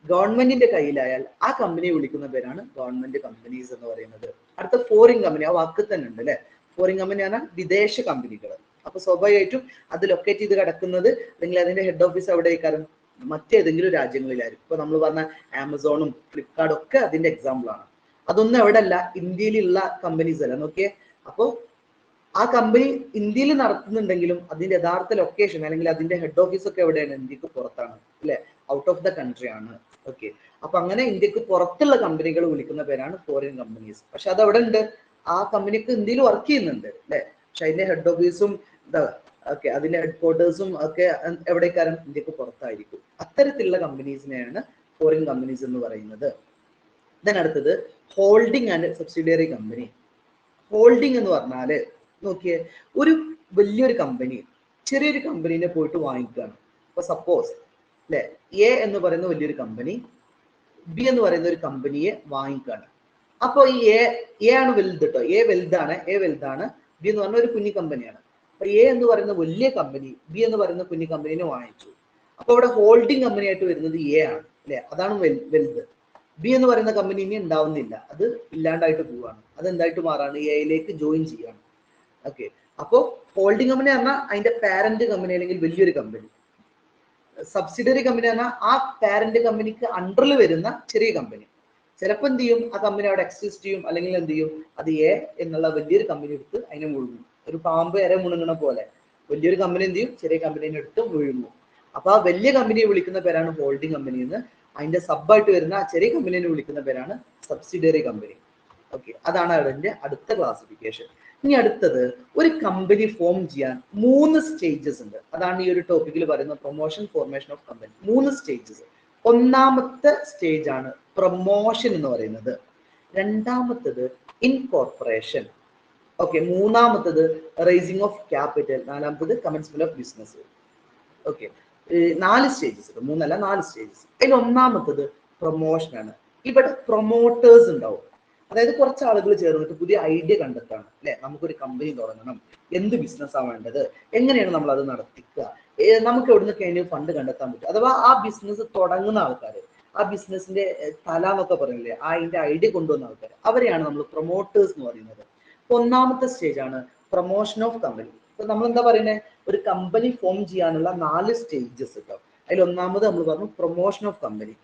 ഗവൺമെന്റിന്റെ കയ്യിലായാൽ ആ കമ്പനിയെ വിളിക്കുന്ന പേരാണ് ഗവൺമെന്റ് കമ്പനീസ് എന്ന് പറയുന്നത്. അടുത്ത ഫോറിൻ കമ്പനി. ആ വാക്ക് തന്നെ ഉണ്ട് അല്ലെ? ഫോറിൻ കമ്പനി ആണ് വിദേശ കമ്പനികൾ. അപ്പൊ സ്വാഭാവികമായിട്ടും അത് ലൊക്കേറ്റ് ചെയ്ത് കിടക്കുന്നത് അല്ലെങ്കിൽ അതിന്റെ ഹെഡ് ഓഫീസ് എവിടെയായിരിക്കും? മറ്റേതെങ്കിലും രാജ്യങ്ങളിലായിരിക്കും. ഇപ്പൊ നമ്മൾ പറഞ്ഞ ആമസോണും ഫ്ലിപ്കാർട്ടും ഒക്കെ അതിന്റെ എക്സാമ്പിൾ ആണ്. അതൊന്നും എവിടെ അല്ല, ഇന്ത്യയിലുള്ള കമ്പനീസ് അല്ല. നോക്കിയേ. അപ്പോ ആ കമ്പനി ഇന്ത്യയിൽ നടത്തുന്നുണ്ടെങ്കിലും അതിന്റെ യഥാർത്ഥ ലൊക്കേഷൻ അല്ലെങ്കിൽ അതിന്റെ ഹെഡ് ഓഫീസ് ഒക്കെ എവിടെയാണ്? ഇന്ത്യക്ക് പുറത്താണ് അല്ലെ? ഔട്ട് ഓഫ് ദ കൺട്രി ആണ്. ഓക്കെ. അപ്പൊ അങ്ങനെ ഇന്ത്യക്ക് പുറത്തുള്ള കമ്പനികൾ വിളിക്കുന്ന പേരാണ് ഫോറിൻ കമ്പനീസ്. പക്ഷെ അത് എവിടെ ഉണ്ട്? ആ കമ്പനിക്ക് ഇന്ത്യയിൽ വർക്ക് ചെയ്യുന്നുണ്ട് അല്ലെ, പക്ഷെ അതിന്റെ ഹെഡ് ഓഫീസും ഓക്കെ അതിന്റെ ഹെഡ് ക്വാർട്ടേഴ്സും ഒക്കെ എവിടേക്കാരും ഇന്ത്യക്ക് പുറത്തായിരിക്കും. അത്തരത്തിലുള്ള കമ്പനീസിനെയാണ് ഫോറിൻ കമ്പനീസ് എന്ന് പറയുന്നത്. ദെൻ അടുത്തത് holding and subsidiary company. Holding എന്ന് പറഞ്ഞാല് നോക്കിയേ, ഒരു വലിയൊരു കമ്പനി ചെറിയൊരു കമ്പനീനെ പോയിട്ട് വാങ്ങിക്കുകയാണ്. ഇപ്പൊ സപ്പോസ് അല്ലെ, എ എന്ന് പറയുന്ന വലിയൊരു കമ്പനി ബി എന്ന് പറയുന്ന ഒരു കമ്പനിയെ വാങ്ങിക്കുകയാണ്. അപ്പൊ ഈ എ ആണ് വലുത് കേട്ടോ, എ വലുതാണ്, ബി എന്ന് പറഞ്ഞ ഒരു കുഞ്ഞു കമ്പനിയാണ്. അപ്പൊ എ എന്ന് പറയുന്ന വലിയ കമ്പനി ബി എന്ന് പറയുന്ന കുഞ്ഞു കമ്പനിനെ വാങ്ങിച്ചു. അപ്പൊ ഇവിടെ ഹോൾഡിംഗ് കമ്പനി ആയിട്ട് വരുന്നത് എ ആണ് അല്ലെ, അതാണ് വലുത്. ബി എന്ന് പറയുന്ന കമ്പനി ഇനി ഉണ്ടാവുന്നില്ല, അത് ഇല്ലാണ്ടായിട്ട് പോവാണ്, അത് എന്തായിട്ട് മാറാണ്, എയിലേക്ക് ജോയിൻ ചെയ്യാണ്. ഓക്കെ, അപ്പോ ഹോൾഡിംഗ് കമ്പനി പറഞ്ഞാൽ അതിന്റെ പാരന്റ് കമ്പനി അല്ലെങ്കിൽ വലിയൊരു കമ്പനി. സബ്സിഡറി കമ്പനി പറഞ്ഞാൽ ആ പാരന്റ് കമ്പനിക്ക് അണ്ടറിൽ വരുന്ന ചെറിയ കമ്പനി. ചിലപ്പോൾ എന്ത് ചെയ്യും, ആ കമ്പനി അവിടെ എക്സിസ്റ്റ് ചെയ്യും, അല്ലെങ്കിൽ എന്ത് ചെയ്യും, അത് എ എന്നുള്ള വലിയൊരു കമ്പനി എടുത്ത് അതിനെ മുഴുകും. ഒരു പാമ്പ് ഇര മുണുങ്ങണ പോലെ വലിയൊരു കമ്പനി എന്ത് ചെയ്യും, ചെറിയ കമ്പനീനെ എടുത്ത് മുഴുകും. അപ്പൊ ആ വലിയ കമ്പനിയെ വിളിക്കുന്ന പേരാണ് ഹോൾഡിംഗ് കമ്പനി എന്ന്, അതിന്റെ സബായിട്ട് വരുന്ന ആ ചെറിയ കമ്പനീനെ വിളിക്കുന്ന പേരാണ് സബ്സിഡറി കമ്പനി. ഓക്കെ, അതാണ് അതിന്റെ അടുത്ത ക്ലാസിഫിക്കേഷൻ. ഇനി അടുത്തത്, ഒരു കമ്പനി ഫോം ചെയ്യാൻ 3 സ്റ്റേജസ് ഉണ്ട്. അതാണ് ഈ ഒരു ടോപ്പിക്കിൽ പറയുന്ന promotion, formation of company. 3 stages. ഒന്നാമത്തെ സ്റ്റേജ് ആണ് പ്രൊമോഷൻ എന്ന് പറയുന്നത്. രണ്ടാമത്തത് ഇൻകോർപ്പറേഷൻ. ഓക്കെ, മൂന്നാമത്തത് റൈസിംഗ് ഓഫ് ക്യാപിറ്റൽ. നാലാമത്തത് commencement of business. Okay, 4 stages, 3 അല്ല 4 സ്റ്റേജസ്. അതിൽ ഒന്നാമത്തത് പ്രൊമോഷൻ ആണ്. ഇവിടെ പ്രൊമോട്ടേഴ്സ് ഉണ്ടാവും. അതായത് കുറച്ച് ആളുകൾ ചേർന്നിട്ട് പുതിയ ഐഡിയ കണ്ടെത്താണ് അല്ലെ, നമുക്കൊരു കമ്പനി തുടങ്ങണം, എന്ത് ബിസിനസ്സാണ് വേണ്ടത്, എങ്ങനെയാണ് നമ്മൾ അത് നടത്തിക്കുക, നമുക്ക് എവിടുന്നൊക്കെ അതിന് ഫണ്ട് കണ്ടെത്താൻ പറ്റും. അഥവാ ആ ബിസിനസ് തുടങ്ങുന്ന ആൾക്കാർ, ആ ബിസിനസിന്റെ തല എന്നൊക്കെ പറയില്ലേ, അതിന്റെ ഐഡിയ കൊണ്ടുവന്ന ആൾക്കാർ, അവരെയാണ് നമ്മൾ പ്രൊമോട്ടേഴ്സ് എന്ന് പറയുന്നത്. ഒന്നാമത്തെ സ്റ്റേജ് ആണ് പ്രൊമോഷൻ ഓഫ് കമ്പനി. ഇപ്പൊ നമ്മൾ എന്താ പറയുന്നത്, ഒരു കമ്പനി ഫോം ചെയ്യാനുള്ള 4 സ്റ്റേജസ് കേട്ടോ. അതിൽ ഒന്നാമത് നമ്മൾ പറഞ്ഞു പ്രൊമോഷൻ ഓഫ് കമ്പനി.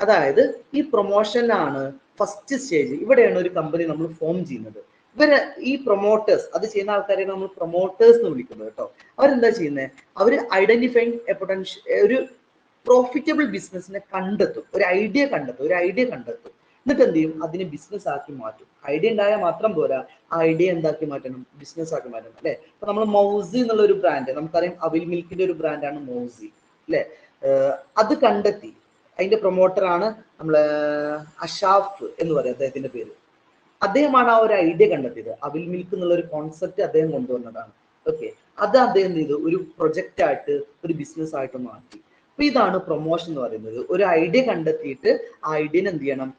അതായത് ഈ പ്രൊമോഷനാണ് ഫസ്റ്റ് സ്റ്റേജ്. ഇവിടെയാണ് ഒരു കമ്പനി നമ്മൾ ഫോം ചെയ്യുന്നത്. ഇവര് ഈ പ്രൊമോട്ടേഴ്സ്, അത് ചെയ്യുന്ന ആൾക്കാരെ നമ്മൾ പ്രൊമോട്ടേഴ്സ് എന്ന് വിളിക്കുന്നത് കേട്ടോ. അവരെന്താ ചെയ്യുന്നത്, അവർ ഐഡന്റിഫൈങ് എ പൊട്ടൻഷ്യൽ, ഒരു പ്രോഫിറ്റബിൾ ബിസിനസിനെ കണ്ടെത്തും, ഒരു ഐഡിയ കണ്ടെത്തും. എന്നിട്ട് എന്ത് ചെയ്യും, അതിനെ ബിസിനസ് ആക്കി മാറ്റും. ഐഡിയ ഉണ്ടായാൽ മാത്രം പോരാ, ആ ഐഡിയ എന്താക്കി മാറ്റണം, ബിസിനസ് ആക്കി മാറ്റണം അല്ലെ. ഇപ്പൊ നമ്മൾ മൗസി എന്നുള്ള ഒരു ബ്രാൻഡ്, നമുക്കറിയാം അവിൽ മിൽക്കിന്റെ ഒരു ബ്രാൻഡാണ് മൗസി അല്ലെ. അത് കണ്ടെത്തി, അതിന്റെ പ്രൊമോട്ടറാണ് നമ്മളെ അഷാഫ് എന്ന് പറയും അദ്ദേഹത്തിന്റെ പേര്. അദ്ദേഹമാണ് ആ ഒരു ഐഡിയ കണ്ടെത്തിയത്. അവിൽ മിൽക്ക് എന്നുള്ള ഒരു കോൺസെപ്റ്റ് അദ്ദേഹം കൊണ്ടുവന്നതാണ്. ഓക്കെ, അത് അദ്ദേഹം എന്ത് ചെയ്തു, ഒരു പ്രൊജക്റ്റ് ആയിട്ട്, ഒരു ബിസിനസ് ആയിട്ട് മാറ്റി. അപ്പൊ ഇതാണ് പ്രൊമോഷൻ എന്ന് പറയുന്നത്. ഒരു ഐഡിയ കണ്ടെത്തിയിട്ട് ആ ഐഡിയനെ എന്ത് ചെയ്യണം,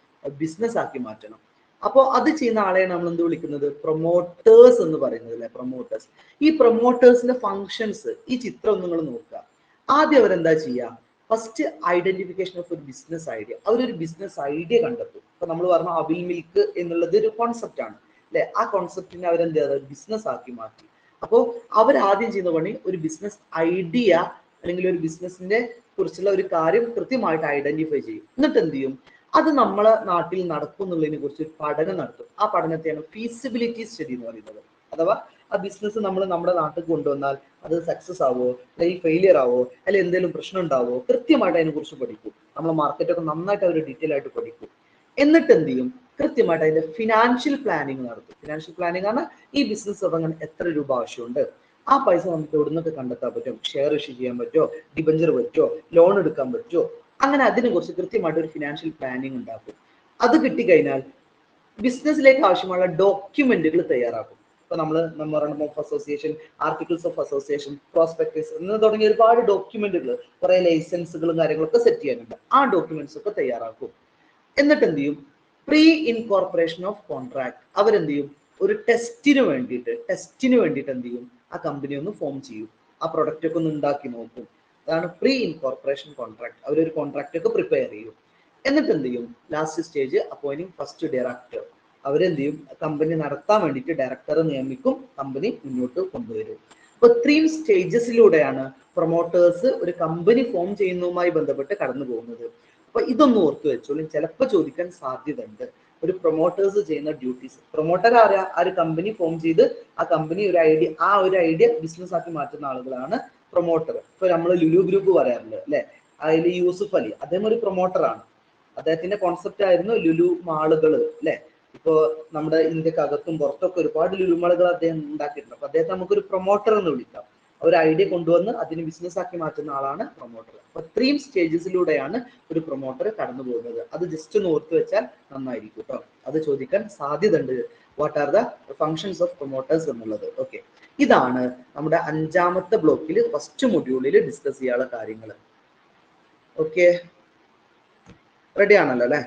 ബിസിനസ് ആക്കി മാറ്റണം. അപ്പോൾ അത് ചെയ്യുന്ന ആളെയാണ് നമ്മൾ എന്ത് വിളിക്കുന്നത്, പ്രൊമോട്ടേഴ്സ് എന്ന് പറയുന്നത് അല്ലെ, പ്രൊമോട്ടേഴ്സ്. ഈ പ്രൊമോട്ടേഴ്സിന്റെ ഫങ്ഷൻസ്, ഈ ചിത്രം നിങ്ങൾ നോക്കുക. ആദ്യം അവരെന്താ ചെയ്യുക, ഫസ്റ്റ് ഐഡന്റിഫിക്കേഷൻ ഓഫ് ഒരു ബിസിനസ് ഐഡിയ. അവരൊരു ബിസിനസ് ഐഡിയ കണ്ടെത്തും. ഇപ്പൊ നമ്മൾ പറഞ്ഞ അവിൽ മിൽക്ക് എന്നുള്ളത് ഒരു കോൺസെപ്റ്റ് ആണ് അല്ലെ, ആ കോൺസെപ്റ്റിനെ അവരെന്ത് ചെയ്ത ബിസിനസ് ആക്കി മാറ്റി. അപ്പോൾ അവരാദ്യം ചെയ്യുന്ന പണി ഒരു ബിസിനസ് ഐഡിയ അല്ലെങ്കിൽ ഒരു ബിസിനസിന്റെ കുറിച്ചുള്ള ഒരു കാര്യം കൃത്യമായിട്ട് ഐഡന്റിഫൈ ചെയ്യും. എന്നിട്ട് എന്ത് ചെയ്യും, അത് നമ്മളെ നാട്ടിൽ നടക്കും എന്നുള്ളതിനെ കുറിച്ച് ഒരു പഠനം നടത്തും. ആ പഠനത്തെയാണ് ഫീസിബിലിറ്റി സ്റ്റഡി എന്ന് പറയുന്നത്. അഥവാ ആ ബിസിനസ് നമ്മൾ നമ്മുടെ നാട്ടിൽ കൊണ്ടുവന്നാൽ അത് സക്സസ് ആവോ, അല്ലെങ്കിൽ ഫെയിലിയർ ആവോ, അല്ലെങ്കിൽ എന്തെങ്കിലും പ്രശ്നം ഉണ്ടാവോ, കൃത്യമായിട്ട് അതിനെ കുറിച്ച് പഠിക്കും. നമ്മളെ മാർക്കറ്റൊക്കെ നന്നായിട്ട് അവർ ഡീറ്റെയിൽ ആയിട്ട് പഠിക്കും. എന്നിട്ട് എന്ത് ചെയ്യും, കൃത്യമായിട്ട് അതിന്റെ ഫിനാൻഷ്യൽ പ്ലാനിങ് നടത്തും. ഫിനാൻഷ്യൽ പ്ലാനിങ് ആണ് ഈ ബിസിനസ് തുടങ്ങാൻ എത്ര രൂപ ആവശ്യമുണ്ട്, ആ പൈസ നമുക്ക് എവിടെ നിന്നൊക്കെ കണ്ടെത്താൻ പറ്റും, ഷെയർ ഇഷ്യൂ ചെയ്യാൻ പറ്റുമോ, ഡിബഞ്ചർ പറ്റുമോ, ലോൺ എടുക്കാൻ പറ്റുമോ, അങ്ങനെ അതിനെ കുറിച്ച് കൃത്യമായിട്ട് ഒരു ഫിനാൻഷ്യൽ പ്ലാനിങ് ഉണ്ടാക്കും. അത് കിട്ടിക്കഴിഞ്ഞാൽ ബിസിനസ്സിലേക്ക് ആവശ്യമുള്ള ഡോക്യുമെന്റുകൾ തയ്യാറാക്കും. ഇപ്പൊ നമ്മൾ memorandum of association, articles of association, prospectus എന്ന് തുടങ്ങിയ ഒരുപാട് ഡോക്യുമെന്റുകൾ, കുറെ ലൈസൻസുകളും കാര്യങ്ങളൊക്കെ സെറ്റ് ചെയ്യാനുണ്ട്. ആ ഡോക്യുമെന്റ്സ് ഒക്കെ തയ്യാറാക്കും. എന്നിട്ട് എന്ത് ചെയ്യും, പ്രീ ഇൻകോർപ്പറേഷൻ ഓഫ് കോൺട്രാക്ട്. അവരെന്ത് ചെയ്യും, ഒരു ടെസ്റ്റിന് വേണ്ടിയിട്ട് എന്ത് ചെയ്യും, ആ കമ്പനി ഒന്ന് ഫോം ചെയ്യും, ആ പ്രൊഡക്റ്റ് ഒക്കെ ഒന്ന് ഉണ്ടാക്കി നോക്കും. അതാണ് പ്രീ ഇൻകോർപ്പറേഷൻ കോൺട്രാക്ട്. അവരൊരു കോൺട്രാക്ട് ഒക്കെ പ്രിപ്പയർ ചെയ്യും. എന്നിട്ട് എന്ത് ചെയ്യും, last stage appointing first director. അവരെന്ത് ചെയ്യും, കമ്പനി നടത്താൻ വേണ്ടിയിട്ട് ഡയറക്ടറെ നിയമിക്കും, കമ്പനി മുന്നോട്ട് കൊണ്ടുവരും. അപ്പൊ 3 സ്റ്റേജസിലൂടെയാണ് പ്രൊമോട്ടേഴ്സ് ഒരു കമ്പനി ഫോം ചെയ്യുന്നതുമായി ബന്ധപ്പെട്ട് കടന്നു പോകുന്നത്. അപ്പൊ ഇതൊന്ന് ഓർത്തു വെച്ചോളും, ചിലപ്പോൾ ചോദിക്കാൻ സാധ്യത ഉണ്ട്. ഒരു പ്രൊമോട്ടേഴ്സ് ചെയ്യുന്ന ഡ്യൂട്ടീസ്. പ്രൊമോട്ടർ ആരാ, ആ ഒരു കമ്പനി ഫോം ചെയ്ത് ആ കമ്പനി ഒരു ഐഡിയ ബിസിനസ് ആക്കി മാറ്റുന്ന ആളുകളാണ് പ്രൊമോട്ടർ. ഇപ്പൊ നമ്മൾ ലുലു ഗ്രൂപ്പ് പറയാറുണ്ട് അല്ലെ, അതിൽ യൂസുഫ് അലി, അദ്ദേഹം ഒരു പ്രൊമോട്ടറാണ്. അദ്ദേഹത്തിന്റെ കോൺസെപ്റ്റ് ആയിരുന്നു ലുലു മാളുകൾ അല്ലെ. ഇപ്പോൾ നമ്മുടെ ഇന്ത്യക്കകത്തും പുറത്തൊക്കെ ഒരുപാട് ലുലുമാളുകൾ അദ്ദേഹം ഉണ്ടാക്കിയിട്ടുണ്ട്. അപ്പൊ അദ്ദേഹത്തെ നമുക്കൊരു പ്രൊമോട്ടർ എന്ന് വിളിക്കാം. ഒരു ഐഡിയ കൊണ്ടുവന്ന് അതിന് ബിസിനസ് ആക്കി മാറ്റുന്ന ആളാണ് പ്രൊമോട്ടർ. അപ്പൊ ഇത്രയും സ്റ്റേജസിലൂടെയാണ് ഒരു പ്രൊമോട്ടർ കടന്നു പോകുന്നത്. അത് ജസ്റ്റ് ഒന്ന് ഓർത്ത് വെച്ചാൽ നന്നായിരിക്കും കേട്ടോ. അത് ചോദിക്കാൻ സാധ്യത ഉണ്ട്. What are the functions of promoters എന്നുള്ളത്. ഓക്കെ, ഇതാണ് നമ്മുടെ 5ാമത്തെ ബ്ലോക്കിൽ ഫസ്റ്റ് മൊഡ്യൂളിൽ ഡിസ്കസ് ചെയ്യാനുള്ള കാര്യങ്ങൾ. ഓക്കെ, റെഡി ആണല്ലോ അല്ലെ?